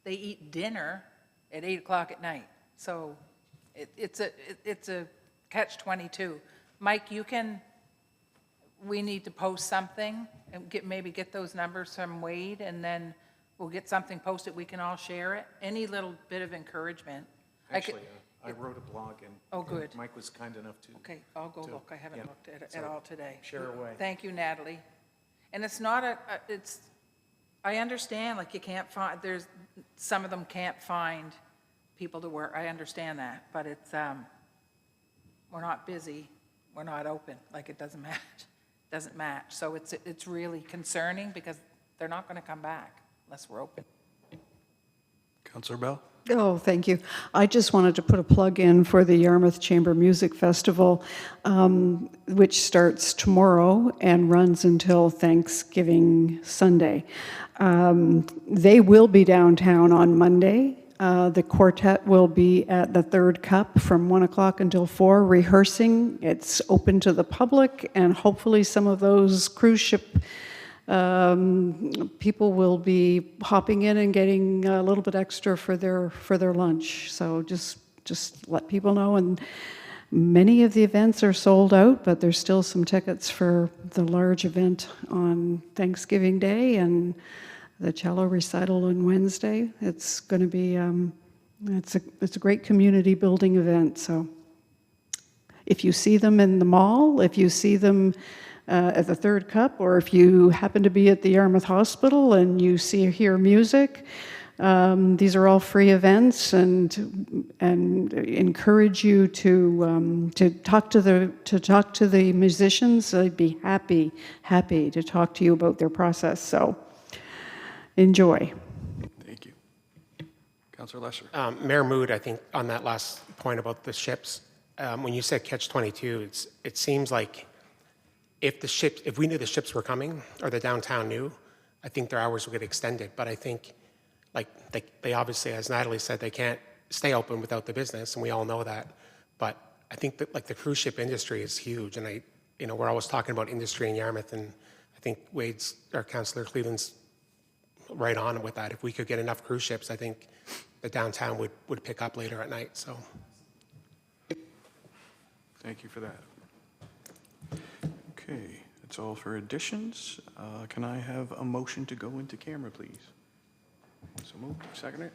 they eat dinner at 8 o'clock at night. So it's a catch-22. Mike, we need to post something and maybe get those numbers from Wade, and then we'll get something posted, we can all share it. Any little bit of encouragement. Actually, I wrote a blog, and Oh, good. Mike was kind enough to. Okay, I'll go look. I haven't yeah. looked at it So, at all today. share away. Thank you, Natalie. And it's not I understand, like, you can't find, some of them can't find people to work. I understand that, but we're not busy, we're not open, like, it doesn't match. So it's really concerning, because they're not going to come back unless we're open. Counselor Bell? Oh, thank you. I just wanted to put a plug in for the Yarmouth Chamber Music Festival, which starts tomorrow and runs until Thanksgiving Sunday. They will be downtown on Monday. The quartet will be at the Third Cup from 1 o'clock until 4, rehearsing. It's open to the public, and hopefully some of those cruise ship people will be hopping in and getting a little bit extra for their lunch. So just let people know. And many of the events are sold out, but there's still some tickets for the large event on Thanksgiving Day and the cello recital on Wednesday. It's going to be it's a great community building event. So if you see them in the mall, if you see them at the Third Cup, or if you happen to be at the Yarmouth Hospital and you hear music, these are all free events, and encourage you to talk to the musicians. They'd be happy to talk to you about their process. So enjoy. Thank you. Counselor Lesser? Mayor Mood, I think, on that last point about the ships, when you said catch-22, it seems like if we knew the ships were coming, or the downtown knew, I think their hours would get extended. But I think, like, they obviously, as Natalie said, they can't stay open without the business, and we all know that. But I think that, like, the cruise ship industry is huge, and we're always talking about industry in Yarmouth, and I think Councillor Cleveland's right on with that. If we could get enough cruise ships, I think the downtown would pick up later at night. So, Thank you for that. Okay, that's all for additions. Can I have a motion to go into camera, please? So moved. Second it?